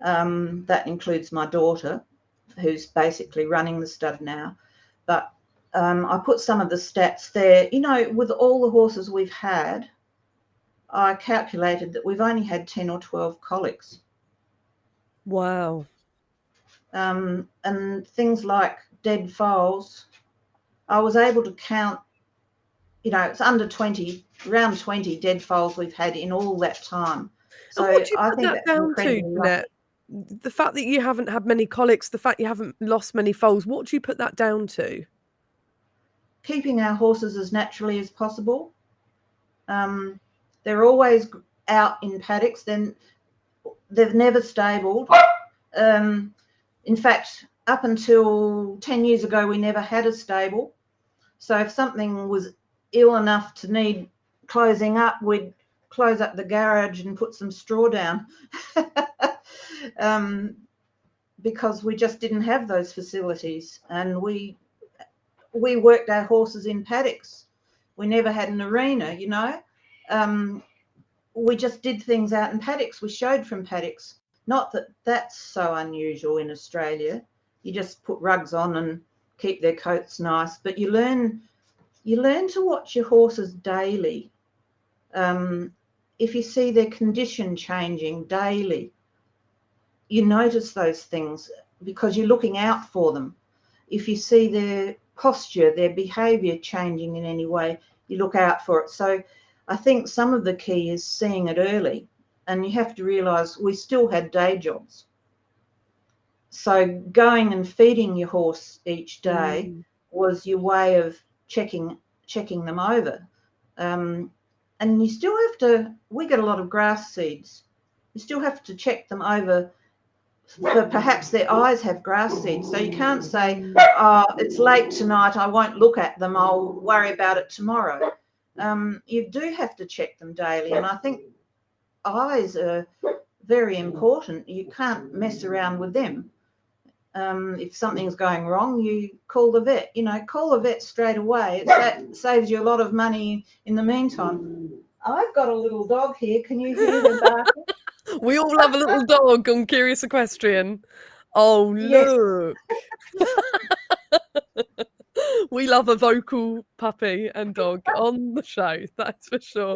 That includes my daughter, who's basically running the stud now. But I put some of the stats there. You know, with all the horses we've had, I calculated that we've only had 10 or 12 colics. Wow. And things like dead foals, I was able to count, you know, it's under 20, around 20 dead foals we've had in all that time. So and what do you I put think that that's down to, incredibly Jeanette? lucky. The fact that you haven't had many colics, the fact you haven't lost many foals, what do you put that down to? Keeping our horses as naturally as possible. They're always out in paddocks. Then they've never stabled. In fact, up until 10 years ago, we never had a stable. So if something was ill enough to need closing up, we'd close up the garage and put some straw down. Because we just didn't have those facilities, and we worked our horses in paddocks. We never had an arena, you know. We just did things out in paddocks. We showed from paddocks. Not that that's so unusual in Australia. You just put rugs on and keep their coats nice, but you learn to watch your horses daily. If you see their condition changing daily, you notice those things because you're looking out for them. If you see their posture, their behaviour changing in any way, you look out for it. So I think some of the key is seeing it early, and you have to realise we still had day jobs. So going and feeding your horse each day was your way of checking them over. And you still have to, we get a lot of grass seeds. You still have to check them over for perhaps their eyes have grass seeds. So you can't say, oh, it's late tonight, I won't look at them, I'll worry about it tomorrow. You do have to check them daily. And I think eyes are very important. You can't mess around with them. If something's going wrong, you call the vet. You know, call the vet straight away. It saves you a lot of money in the meantime. I've got a little dog here. Can you hear her barking? We all love a little dog on Curious Equestrian. Oh, look. Yes. We love a vocal puppy and dog on the show, that's for sure.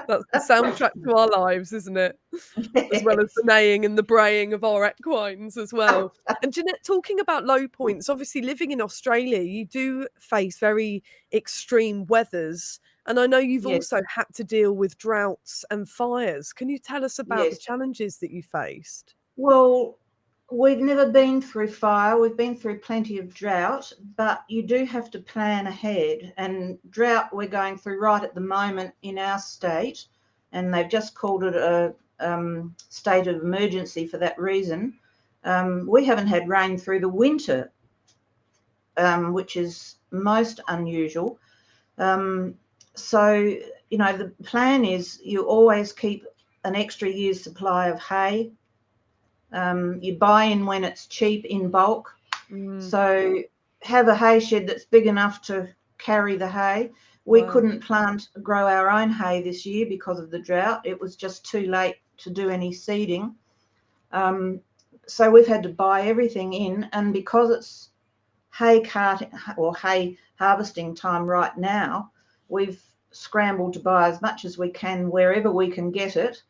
That's the soundtrack to our lives, isn't it? Yes. As well as the neighing and the braying of our equines as well. And Jeanette, talking about low points, obviously living in Australia, you do face very extreme weathers. And I know you've also had to deal with droughts and fires. Can you tell us about the challenges that you faced? Well, we've never been through fire. We've been through plenty of drought, but you do have to plan ahead. And drought we're going through right at the moment in our state, and they've just called it a state of emergency for that reason. We haven't had rain through the winter, which is most unusual. So, you know, the plan is you always keep an extra year's supply of hay. You buy in when it's cheap in bulk. So have a hay shed that's big enough to carry the hay. We couldn't grow our own hay this year because of the drought. It was just too late to do any seeding. So we've had to buy everything in, and because it's hay carting or hay harvesting time right now, we've scrambled to buy as much as we can wherever we can get it.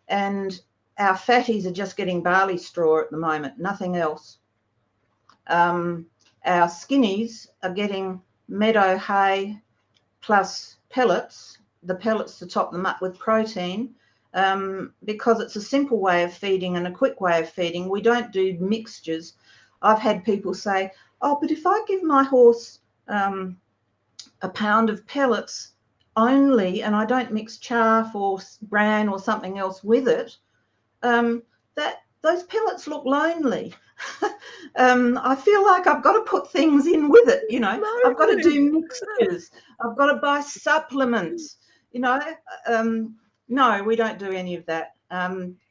And our fatties are just getting barley straw at the moment, nothing else. Our skinnies are getting meadow hay plus pellets, the pellets to top them up with protein, because it's a simple way of feeding and a quick way of feeding. We don't do mixtures. I've had people say, oh, but if I give my horse a pound of pellets only and I don't mix chaff or bran or something else with it, that those pellets look lonely. I feel like I've got to put things in with it, you know. I've got to do mixtures. I've got to buy supplements, you know. No, we don't do any of that.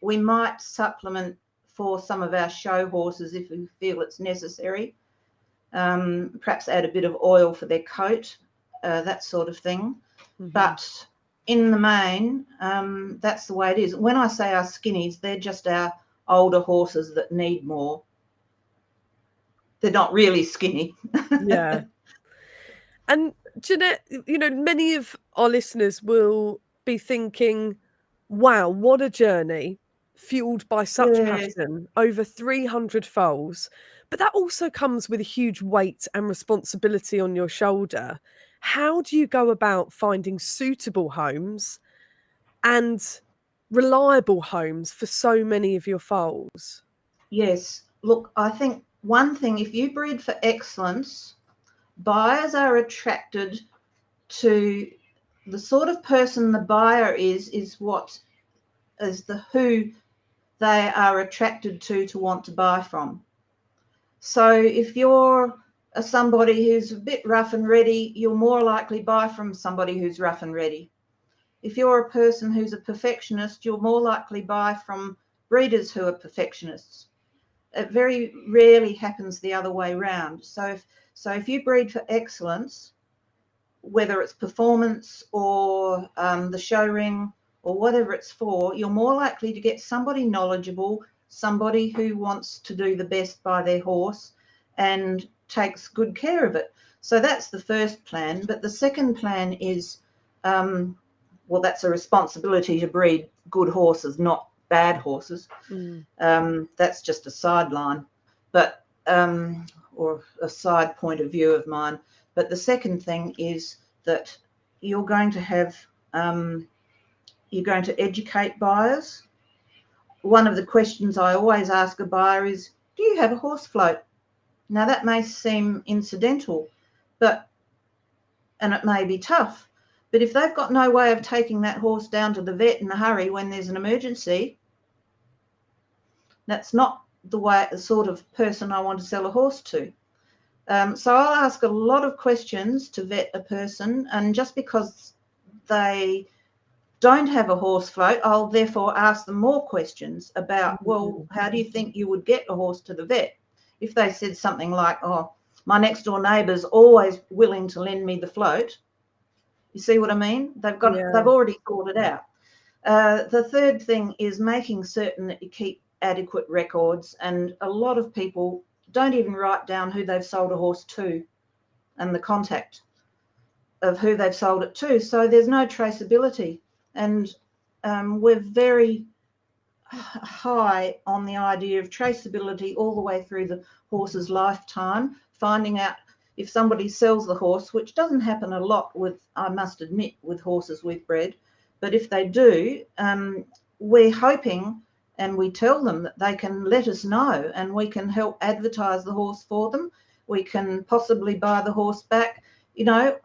We might supplement for some of our show horses if we feel it's necessary. Perhaps add a bit of oil for their coat, that sort of thing. Mm-hmm. But in the main, that's the way it is. When I say our skinnies, they're just our older horses that need more. They're not really skinny. Yeah. And Jeanette, you know, many of our listeners will be thinking, wow, what a journey, fueled by such passion, over 300 foals. But that also comes with a huge weight and responsibility on your shoulder. How do you go about finding suitable homes and reliable homes for so many of your foals? Yes. Look, I think one thing, if you breed for excellence, buyers are attracted to the sort of person the buyer is what is the who they are attracted to want to buy from. So if you're somebody who's a bit rough and ready, you'll more likely buy from somebody who's rough and ready. If you're a person who's a perfectionist, you'll more likely buy from breeders who are perfectionists. It very rarely happens the other way round. So if you breed for excellence, whether it's performance or the show ring or whatever it's for, you're more likely to get somebody knowledgeable, somebody who wants to do the best by their horse and takes good care of it. So that's the first plan. But the second plan is, well, that's a responsibility to breed good horses, not bad horses. That's just a sideline, but or a side point of view of mine. But the second thing is that you're going to have you're going to educate buyers. One of the questions I always ask a buyer is, do you have a horse float? Now that may seem incidental, and it may be tough, but if they've got no way of taking that horse down to the vet in a hurry when there's an emergency, that's not the sort of person I want to sell a horse to. So I'll ask a lot of questions to vet a person, and just because they don't have a horse float, I'll therefore ask them more questions about, well, how do you think you would get a horse to the vet? If they said something like, oh, my next door neighbour's always willing to lend me the float, you see what I mean? They've already thought it out. The third thing is making certain that you keep adequate records, and a lot of people don't even write down who they've sold a horse to and the contact of who they've sold it to. So there's no traceability. And we're very high on the idea of traceability all the way through the horse's lifetime, finding out if somebody sells the horse, which doesn't happen a lot with, I must admit, with horses we've bred. But if they do, we're hoping, and we tell them that they can let us know and we can help advertise the horse for them. We can possibly buy the horse back, you know.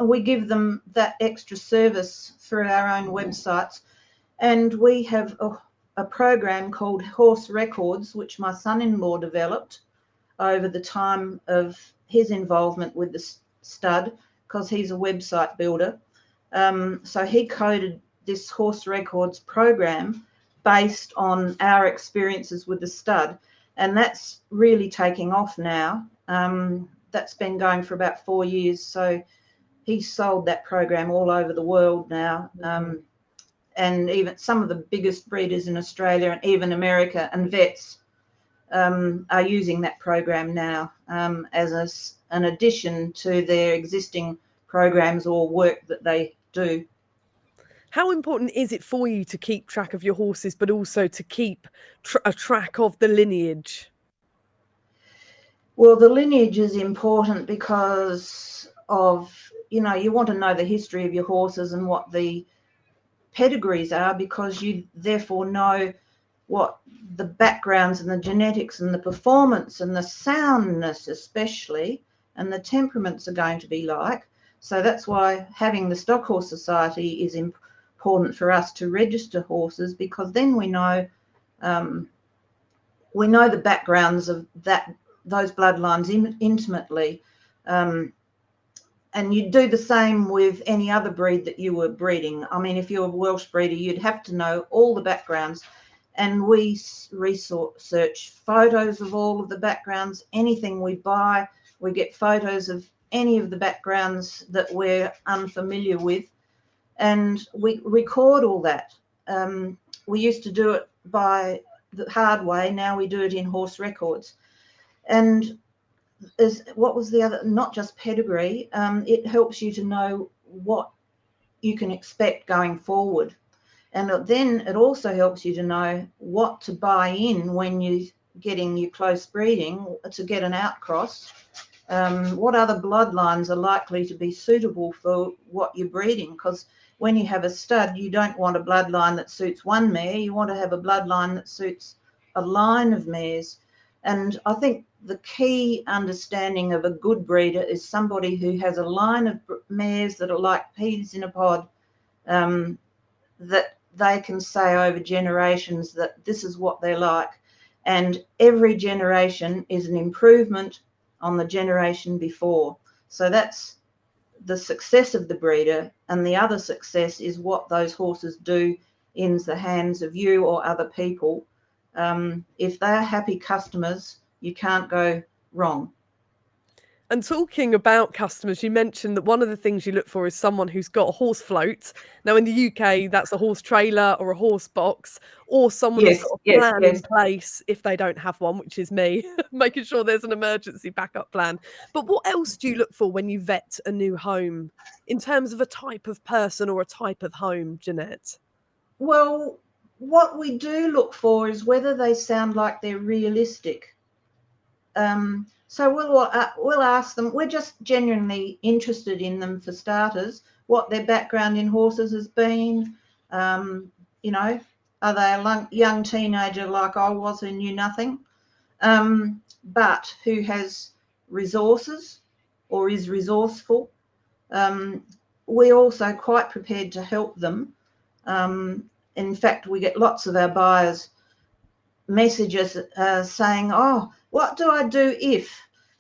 We give them that extra service through our own websites. And we have a program called Horse Records, which my son-in-law developed over the time of his involvement with the stud, because he's a website builder. So he coded this Horse Records program based on our experiences with the stud, and that's really taking off now. That's been going for about 4 years, so he's sold that program all over the world now, and even some of the biggest breeders in Australia and even America and vets are using that program now as an addition to their existing programs or work that they do. How important is it for you to keep track of your horses, but also to keep a track of the lineage? Well, the lineage is important because of, you know, you want to know the history of your horses and what the pedigrees are, because you therefore know what the backgrounds and the genetics and the performance and the soundness especially and the temperaments are going to be like. So that's why having the Stock Horse Society is important for us to register horses, because then we know the backgrounds of those bloodlines intimately. and you'd do the same with any other breed that you were breeding. I mean, if you're a Welsh breeder, you'd have to know all the backgrounds. And we research photos of all of the backgrounds. Anything we buy, we get photos of any of the backgrounds that we're unfamiliar with, and we record all that. We used to do it by the hard way. Now we do it in horse records. And what was the other? Not just pedigree. It helps you to know what you can expect going forward. And then it also helps you to know what to buy in when you're getting your close breeding to get an outcross. What other bloodlines are likely to be suitable for what you're breeding? Because when you have a stud, you don't want a bloodline that suits one mare. You want to have a bloodline that suits a line of mares. And I think the key understanding of a good breeder is somebody who has a line of mares that are like peas in a pod, that they can say over generations that this is what they're like. And every generation is an improvement on the generation before. So that's the success of the breeder, and the other success is what those horses do in the hands of you or other people. If they're happy customers, you can't go wrong. And talking about customers, you mentioned that one of the things you look for is someone who's got a horse float. Now, in the UK, that's a horse trailer or a horse box, or someone who's got a plan in place if they don't have one, which is me, making sure there's an emergency backup plan. But what else do you look for when you vet a new home in terms of a type of person or a type of home, Jeanette? Well, what we do look for is whether they sound like they're realistic. So we'll ask them. We're just genuinely interested in them for starters, what their background in horses has been. You know, are they a young teenager like I was who knew nothing, but who has resources or is resourceful? We're also quite prepared to help them. In fact, we get lots of our buyers messages saying, oh, what do I do if,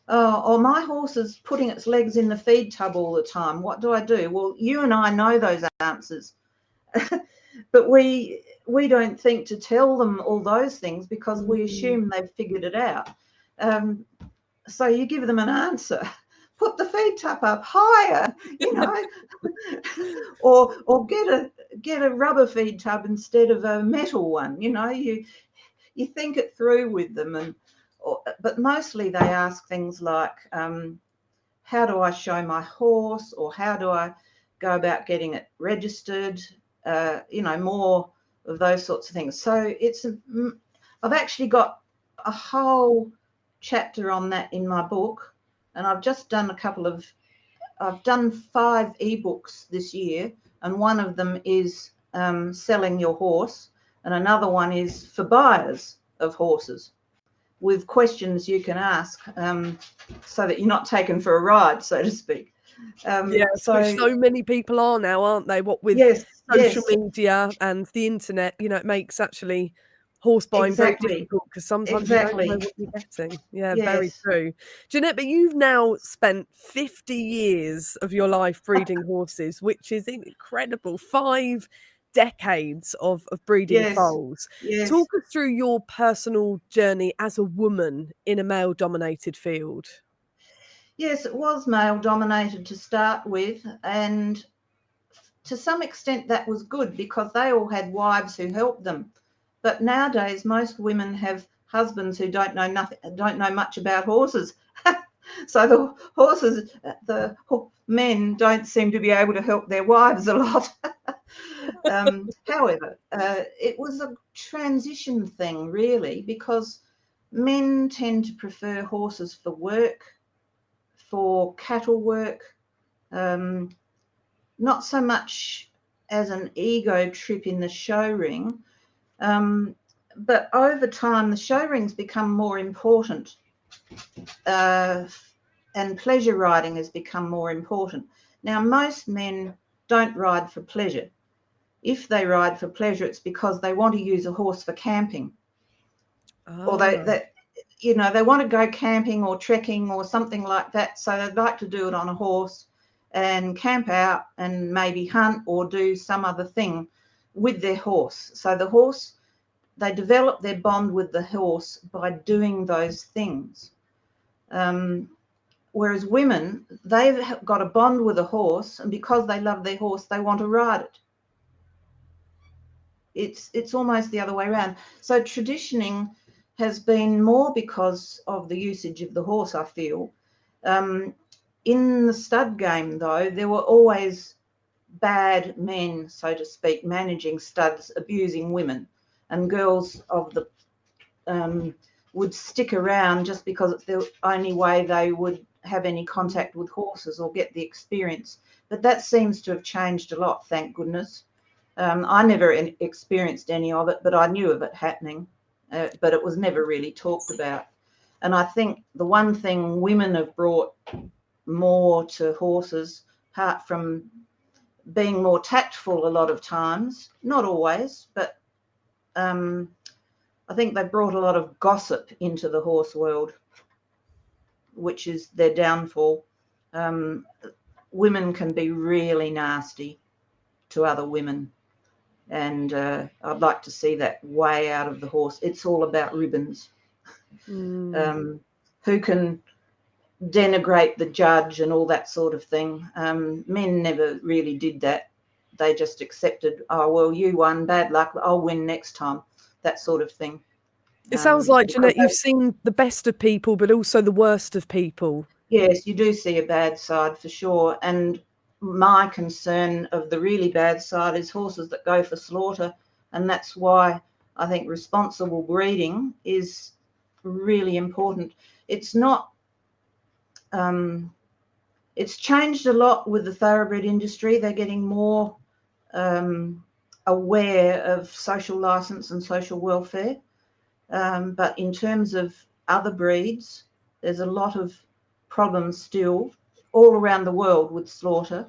or my horse is putting its legs in the feed tub all the time, what do I do? Well, you and I know those answers, but we don't think to tell them all those things because we assume they've figured it out. So you give them an answer. Put the feed tub up higher, you know, or get a rubber feed tub instead of a metal one. You know, you think it through with them, but mostly they ask things like, how do I show my horse, or how do I go about getting it registered? You know, more of those sorts of things. So I've actually got a whole chapter on that in my book, and I've just done I've done 5 ebooks this year, and one of them is selling your horse, and another one is for buyers of horses, with questions you can ask, so that you're not taken for a ride, so to speak. Yes, which so many people are now, aren't they? What with social media and the internet, you know, it makes actually horse buying very difficult because sometimes you don't know what you're getting. Yeah, very true. Jeanette, but you've now spent 50 years of your life breeding horses, which is incredible. 5 decades of breeding foals. Talk us through your personal journey as a woman in a male-dominated field. Yes, it was male-dominated to start with, and to some extent that was good because they all had wives who helped them. But nowadays, most women have husbands who don't know much about horses. So the men don't seem to be able to help their wives a lot. However, it was a transition thing, really, because men tend to prefer horses for work, for cattle work, not so much as an ego trip in the show ring. But over time, the show rings become more important, and pleasure riding has become more important. Now, most men don't ride for pleasure. If they ride for pleasure, it's because they want to use a horse for camping, or they want to go camping or trekking or something like that. So they'd like to do it on a horse, and camp out and maybe hunt or do some other thing with their horse. So the horse, they develop their bond with the horse by doing those things. Whereas women, they've got a bond with a horse, and because they love their horse, they want to ride it. It's almost the other way around. So traditioning has been more because of the usage of the horse, I feel. In the stud game, though, there were always bad men, so to speak, managing studs, abusing women, and girls of the would stick around just because it's the only way they would have any contact with horses or get the experience. But that seems to have changed a lot, thank goodness. I never experienced any of it, but I knew of it happening, but it was never really talked about. And I think the one thing women have brought more to horses, apart from being more tactful a lot of times, not always, but I think they brought a lot of gossip into the horse world, which is their downfall. Women can be really nasty to other women, and I'd like to see that way out of the horse. It's all about ribbons. Who can denigrate the judge and all that sort of thing. Men never really did that. They just accepted, oh, well, you won, bad luck, I'll win next time, that sort of thing. It sounds like, Jeanette, you've seen the best of people, but also the worst of people. Yes, you do see a bad side for sure. And my concern of the really bad side is horses that go for slaughter. And that's why I think responsible breeding is really important. It's not, it's changed a lot with the thoroughbred industry. They're getting more aware of social license and social welfare. But in terms of other breeds, there's a lot of problems still all around the world with slaughter.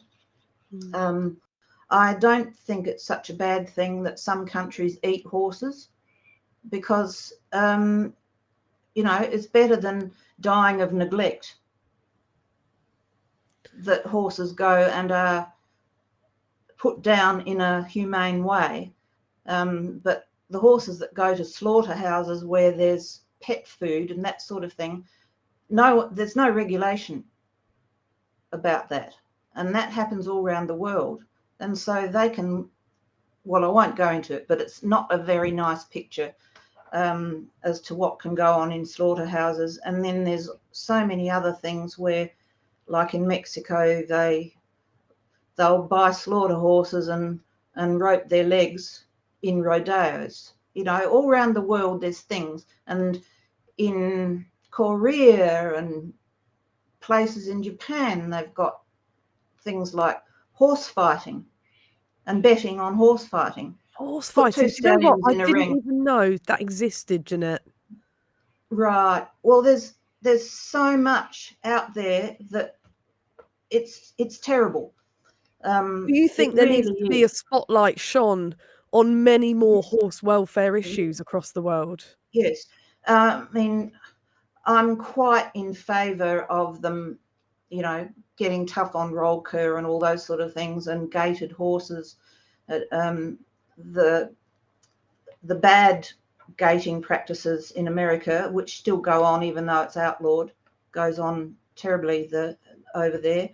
I don't think it's such a bad thing that some countries eat horses, because, it's better than dying of neglect, that horses go and are put down in a humane way. But the horses that go to slaughterhouses where there's pet food and that sort of thing, no, there's no regulation about that. And that happens all around the world. And so they can, well, I won't go into it, but it's not a very nice picture as to what can go on in slaughterhouses. And then there's so many other things where, like in Mexico, they'll buy slaughter horses and rope their legs in rodeos. All around the world there's things. And in Korea and places in Japan, they've got things like horse fighting and betting on horse fighting. Horse fighting? Do you know what? I didn't even know that existed, Jeanette. Right. Well, there's so much out there that it's terrible. Do you think there needs to be a spotlight shone on many more horse welfare issues across the world? Yes. I mean, I'm quite in favour of them, getting tough on roll cur and all those sort of things, and gated horses. The bad gating practices in America, which still go on even though it's outlawed, goes on terribly over there.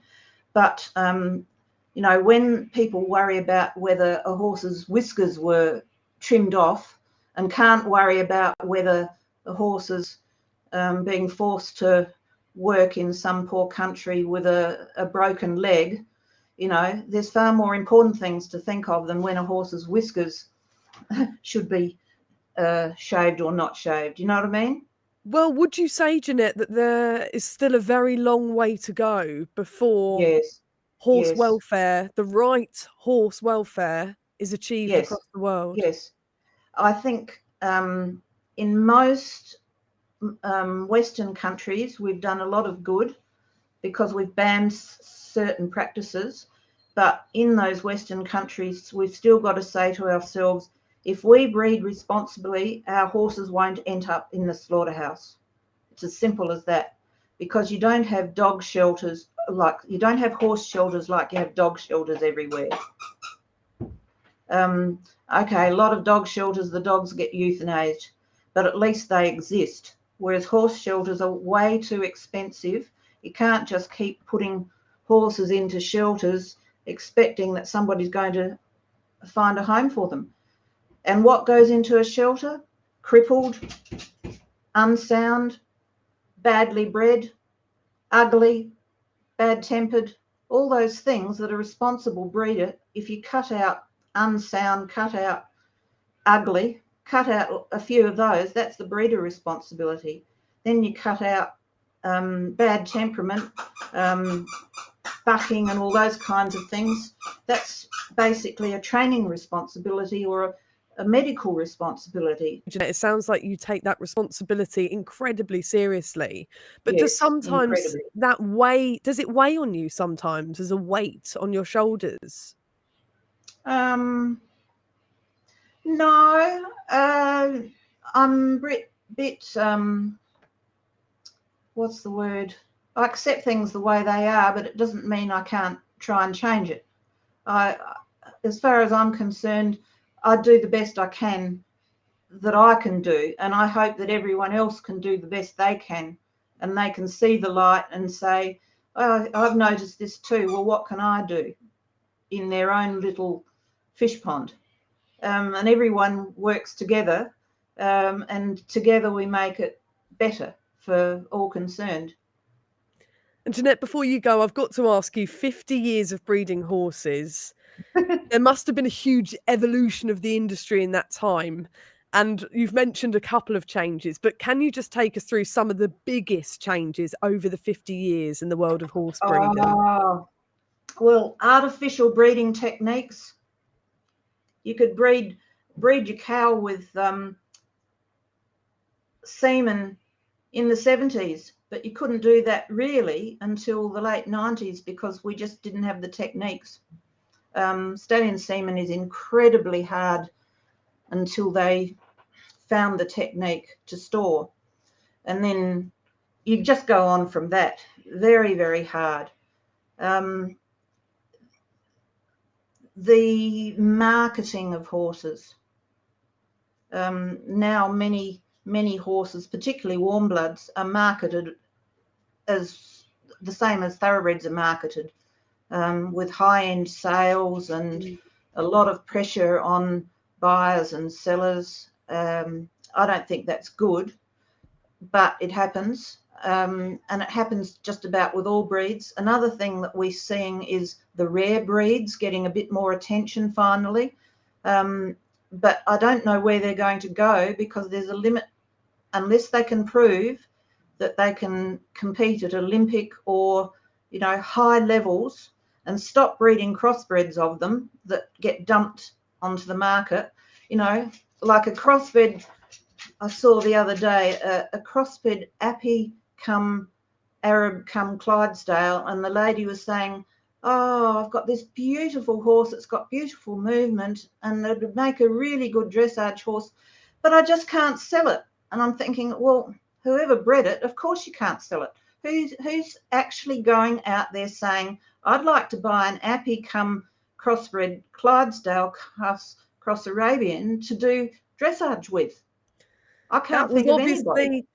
But when people worry about whether a horse's whiskers were trimmed off and can't worry about whether a horse is being forced to work in some poor country with a broken leg, there's far more important things to think of than when a horse's whiskers should be shaved or not shaved. You know what I mean? Well, would you say, Jeanette, that there is still a very long way to go before horse welfare, the right horse welfare, is achieved across the world? Yes. I think in most Western countries, we've done a lot of good because we've banned certain practices. But in those Western countries, we've still got to say to ourselves, if we breed responsibly, our horses won't end up in the slaughterhouse. It's as simple as that, because you don't have dog shelters like you don't have horse shelters like you have dog shelters everywhere. Okay, a lot of dog shelters, the dogs get euthanized, but at least they exist. Whereas horse shelters are way too expensive. You can't just keep putting horses into shelters expecting that somebody's going to find a home for them. And what goes into a shelter? Crippled, unsound, badly bred, ugly, bad-tempered, all those things that a responsible breeder, if you cut out unsound, cut out ugly, cut out a few of those, that's the breeder responsibility. Then you cut out bad temperament, bucking and all those kinds of things. That's basically a training responsibility or a medical responsibility. Jeanette, it sounds like you take that responsibility incredibly seriously. But Yes, does sometimes incredibly. does it weigh on you sometimes as a weight on your shoulders? No, I'm a bit, what's the word? I accept things the way they are, but it doesn't mean I can't try and change it. As far as I'm concerned, I do the best I can that I can do, and I hope that everyone else can do the best they can, and they can see the light and say, oh, I've noticed this too. Well, what can I do in their own little fish pond? And everyone works together, and together we make it better for all concerned. And Jeanette, before you go, I've got to ask you, 50 years of breeding horses, there must have been a huge evolution of the industry in that time. And you've mentioned a couple of changes, but can you just take us through some of the biggest changes over the 50 years in the world of horse breeding? Well, artificial breeding techniques. You could breed your cow with semen in the 70s, but you couldn't do that really until the late 90s because we just didn't have the techniques. Stallion semen is incredibly hard until they found the technique to store. And then you just go on from that. Very, very hard. The marketing of horses. Now many horses, particularly warm bloods, are marketed as the same as thoroughbreds are marketed, with high-end sales and a lot of pressure on buyers and sellers. I don't think that's good, but it happens, and it happens just about with all breeds. Another thing that we're seeing is the rare breeds getting a bit more attention finally, but I don't know where they're going to go because there's a limit unless they can prove that they can compete at Olympic or high levels and stop breeding crossbreds of them that get dumped onto the market. Like a crossbred I saw the other day, a crossbred Appy come Arab come Clydesdale, and the lady was saying, oh, I've got this beautiful horse, it's got beautiful movement and it would make a really good dressage horse, but I just can't sell it. And I'm thinking, well, whoever bred it, of course you can't sell it. Who's actually going out there saying, I'd like to buy an Appy come crossbred Clydesdale cross Arabian to do dressage with? I can't think of anybody.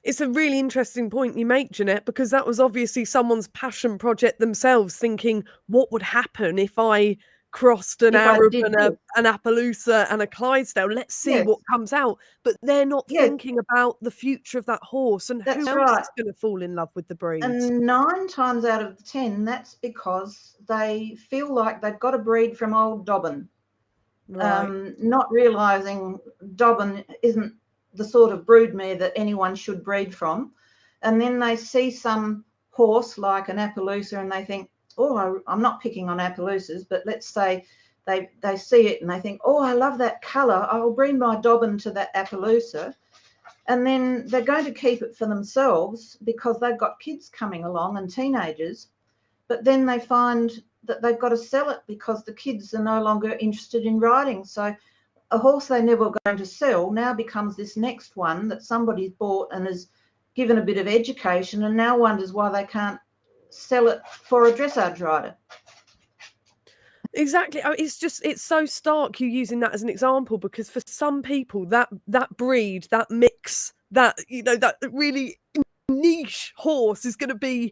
It's a really interesting point you make, Jeanette, because that was obviously someone's passion project themselves, thinking, what would happen if I crossed an Arab and an Appaloosa and a Clydesdale? Let's see what comes out. But they're not thinking about the future of that horse and who else is going to fall in love with the breed. And 9 times out of 10, that's because they feel like they've got a breed from old Dobbin. Right. Not realising Dobbin isn't the sort of broodmare that anyone should breed from. And then they see some horse like an Appaloosa and they think, oh, I'm not picking on Appaloosas, but let's say they see it and they think, oh, I love that colour, I'll bring my Dobbin to that Appaloosa. And then they're going to keep it for themselves because they've got kids coming along and teenagers, but then they find that they've got to sell it because the kids are no longer interested in riding. So a horse they never were going to sell now becomes this next one that somebody's bought and has given a bit of education and now wonders why they can't sell it for a dressage rider. Exactly. It's so stark you using that as an example, because for some people that breed, that mix, that that really niche horse is going to be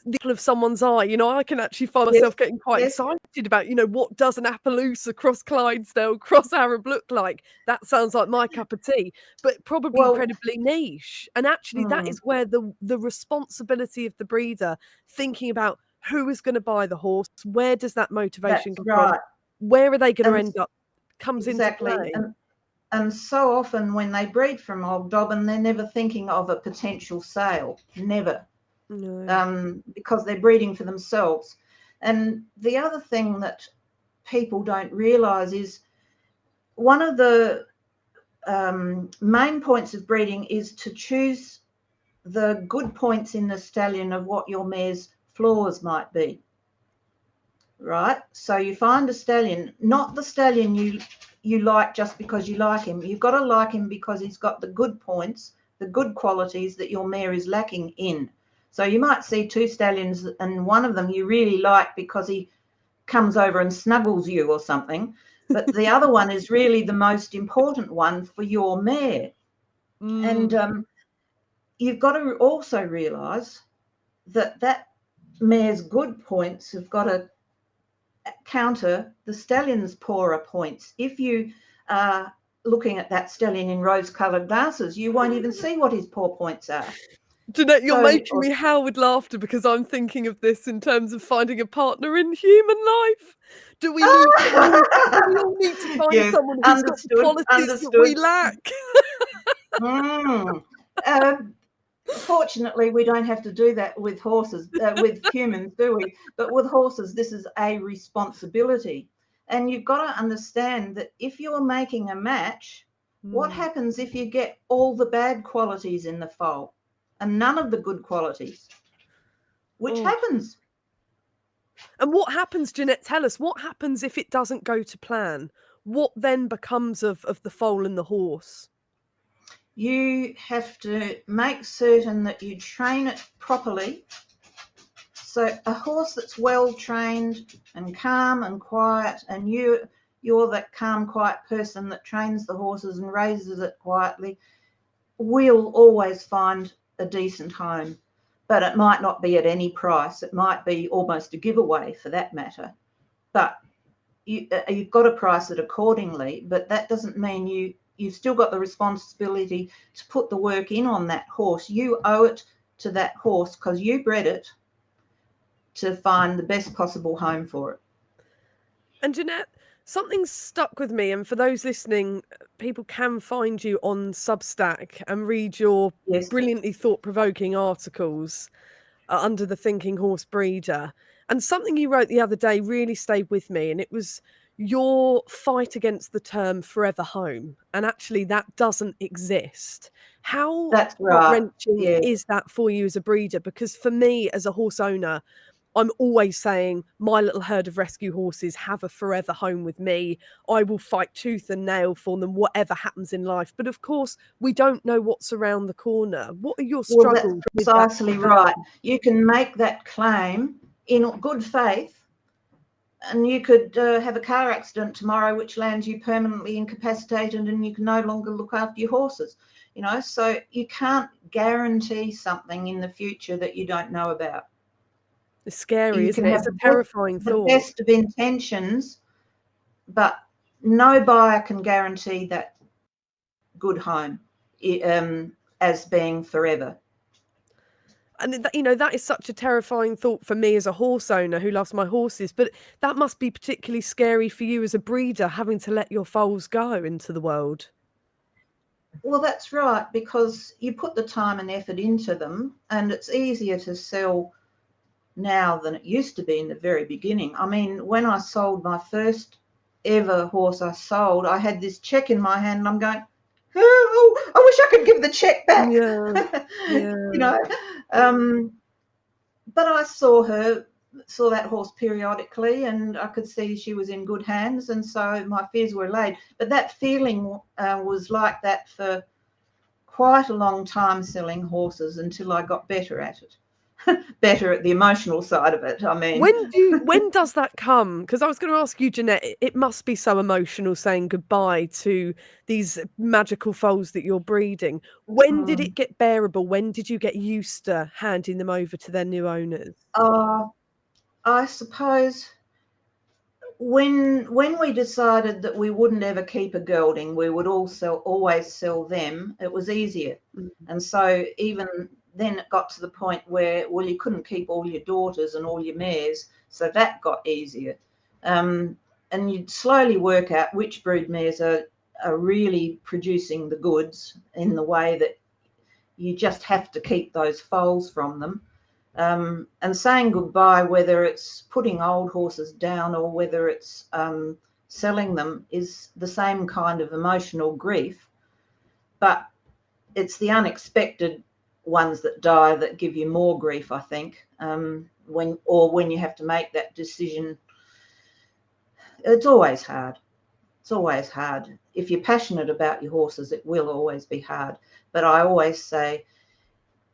the apple of someone's eye. I can actually find myself getting quite excited about what does an Appaloosa cross Clydesdale cross Arab look like. That sounds like my cup of tea, but probably incredibly niche. And actually that is where the responsibility of the breeder, thinking about who is going to buy the horse, where does that motivation come from, where are they going to end up, comes into play. And so often when they breed from Old Dobbin, they're never thinking of a potential sale, never, because they're breeding for themselves. And the other thing that people don't realise is one of the main points of breeding is to choose the good points in the stallion of what your mare's flaws might be, right? So you find a stallion, not the stallion you like just because you like him. You've got to like him because he's got the good points, the good qualities that your mare is lacking in. So you might see two stallions and one of them you really like because he comes over and snuggles you or something, but the other one is really the most important one for your mare. And you've got to also realise that mare's good points have got to counter the stallion's poorer points. If you are looking at that stallion in rose-coloured glasses, you won't even see what his poor points are. Jeanette, you're making me howl with laughter because I'm thinking of this in terms of finding a partner in human life. Do we all need to find someone who's got the qualities that we lack? Fortunately, we don't have to do that with horses, with humans, do we? But with horses, this is a responsibility. And you've got to understand that if you're making a match, what happens if you get all the bad qualities in the foal and none of the good qualities? Which happens. And what happens, Jeanette? Tell us, what happens if it doesn't go to plan? What then becomes of the foal and the horse? You have to make certain that you train it properly. So a horse that's well trained and calm and quiet, and you're that calm, quiet person that trains the horses and raises it quietly, will always find a decent home. But it might not be at any price. It might be almost a giveaway for that matter. But you've got to price it accordingly. But that doesn't mean you've still got the responsibility to put the work in on that horse. You owe it to that horse because you bred it to find the best possible home for it. And Jeanette, something's stuck with me, and for those listening, people can find you on Substack and read your brilliantly thought-provoking articles under the Thinking Horse Breeder. And something you wrote the other day really stayed with me, and it was your fight against the term forever home. And actually that doesn't exist. How gut-wrenching is that for you as a breeder? Because for me as a horse owner, I'm always saying my little herd of rescue horses have a forever home with me. I will fight tooth and nail for them, whatever happens in life. But of course, we don't know what's around the corner. What are your struggles? That's precisely right. You can make that claim in good faith, and you could have a car accident tomorrow which lands you permanently incapacitated and you can no longer look after your horses. So you can't guarantee something in the future that you don't know about. It's scary, isn't it? It's a terrifying thought. The best of intentions, but no buyer can guarantee that good home as being forever. And that is such a terrifying thought for me as a horse owner who loves my horses. But that must be particularly scary for you as a breeder, having to let your foals go into the world. Well, that's right, because you put the time and effort into them, and it's easier to sell now than it used to be in the very beginning. I mean, when I sold my first ever horse I sold, I had this check in my hand and I'm going, oh, I wish I could give the check back. But I saw that horse periodically, and I could see she was in good hands, and so my fears were allayed. But that feeling was like that for quite a long time selling horses until I got better at it. better at the emotional side of it. I mean, when does that come? Because I was going to ask you, Jeanette, it must be so emotional saying goodbye to these magical foals that you're breeding. When did it get bearable? When did you get used to handing them over to their new owners? I suppose when we decided that we wouldn't ever keep a gelding, we would always sell them, it was easier. And so even then it got to the point where, well, you couldn't keep all your daughters and all your mares, so that got easier. And you'd slowly work out which brood mares are really producing the goods in the way that you just have to keep those foals from them. And saying goodbye, whether it's putting old horses down or whether it's selling them, is the same kind of emotional grief, but it's the unexpected ones that die that give you more grief, I think. When you have to make that decision, it's always hard. It's always hard. If you're passionate about your horses, it will always be hard. But I always say,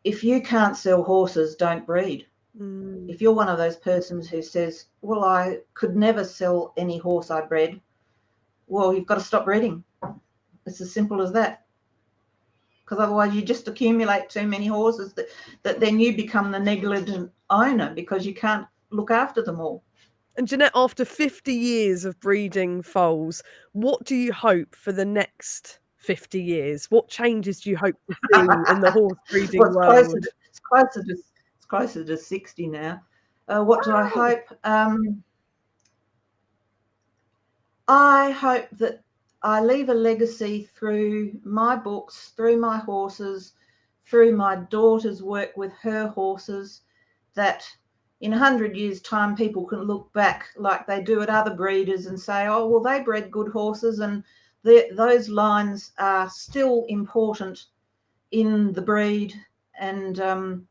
if you can't sell horses, don't breed. If you're one of those persons who says, well, I could never sell any horse I bred, well, you've got to stop breeding. It's as simple as that. Because otherwise you just accumulate too many horses that then you become the negligent owner because you can't look after them all. And Jeanette, after 50 years of breeding foals, what do you hope for the next 50 years? What changes do you hope to see in the horse breeding world? It's closer to 60 now. What do I hope? I hope that I leave a legacy through my books, through my horses, through my daughter's work with her horses, that in 100 years' time people can look back like they do at other breeders and say, oh, well, they bred good horses, and those lines are still important in the breed. And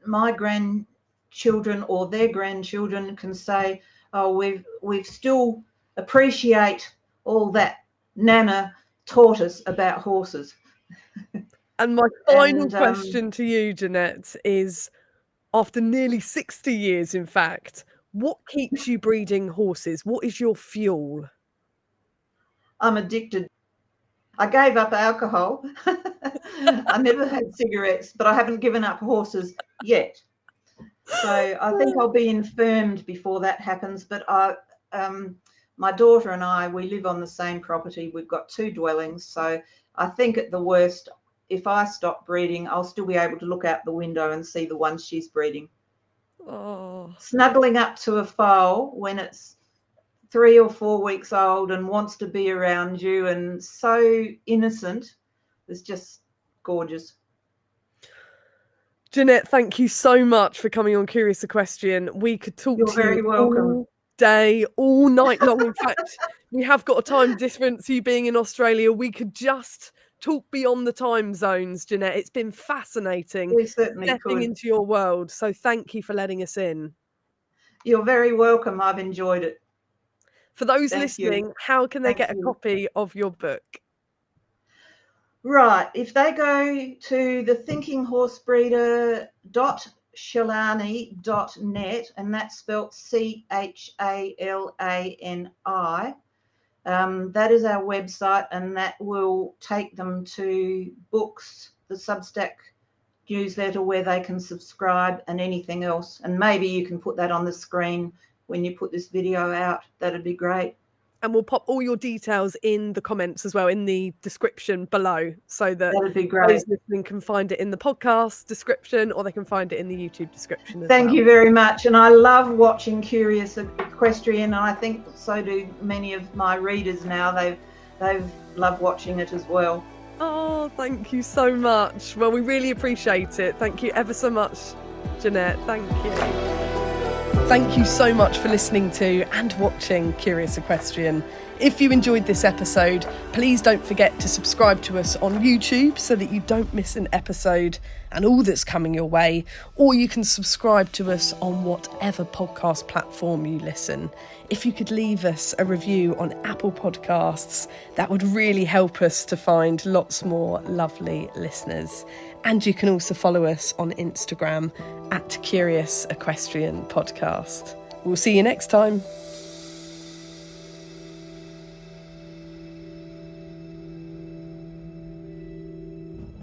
my grandchildren or their grandchildren can say, oh, we've still appreciate all that Nana taught us about horses. And my final question to you, Jeanette, is, after nearly 60 years, in fact, what keeps you breeding horses? What is your fuel? I'm addicted. I gave up alcohol. I never had cigarettes, but I haven't given up horses yet. So I think I'll be infirmed before that happens. But my daughter and I, we live on the same property. We've got 2 dwellings. So I think at the worst, if I stop breeding, I'll still be able to look out the window and see the ones she's breeding. Oh. Snuggling up to a foal when it's 3 or 4 weeks old and wants to be around you and so innocent, is just gorgeous. Jeanette, thank you so much for coming on Curious Equestrian. We could talk You're to very you welcome. all day, all night long. In fact, we have got a time difference, you being in Australia. We could just talk beyond the time zones, Jeanette. It's been fascinating We certainly stepping could. into your world. So thank you for letting us in. You're very welcome. I've enjoyed it. For those listening, how can they get a copy of your book? Right. If they go to the thinkinghorseBreeder.shalani.net, and that's spelt CHALANI, that is our website, and that will take them to books, the Substack newsletter where they can subscribe, and anything else. And maybe you can put that on the screen when you put this video out. That'd be great. And we'll pop all your details in the comments as well, in the description below, so that that'd be great. Those listening can find it in the podcast description, or they can find it in the YouTube description as Thank you very much. And I love watching Curious Equestrian, and I think so do many of my readers now. They've loved watching it as well. Oh, thank you so much. Well, we really appreciate it. Thank you ever so much, Jeanette. Thank you. Thank you so much for listening to and watching Curious Equestrian. If you enjoyed this episode, please don't forget to subscribe to us on YouTube so that you don't miss an episode and all that's coming your way, or you can subscribe to us on whatever podcast platform you listen. If you could leave us a review on Apple Podcasts, that would really help us to find lots more lovely listeners. And you can also follow us on Instagram at Curious Equestrian Podcast. We'll see you next time.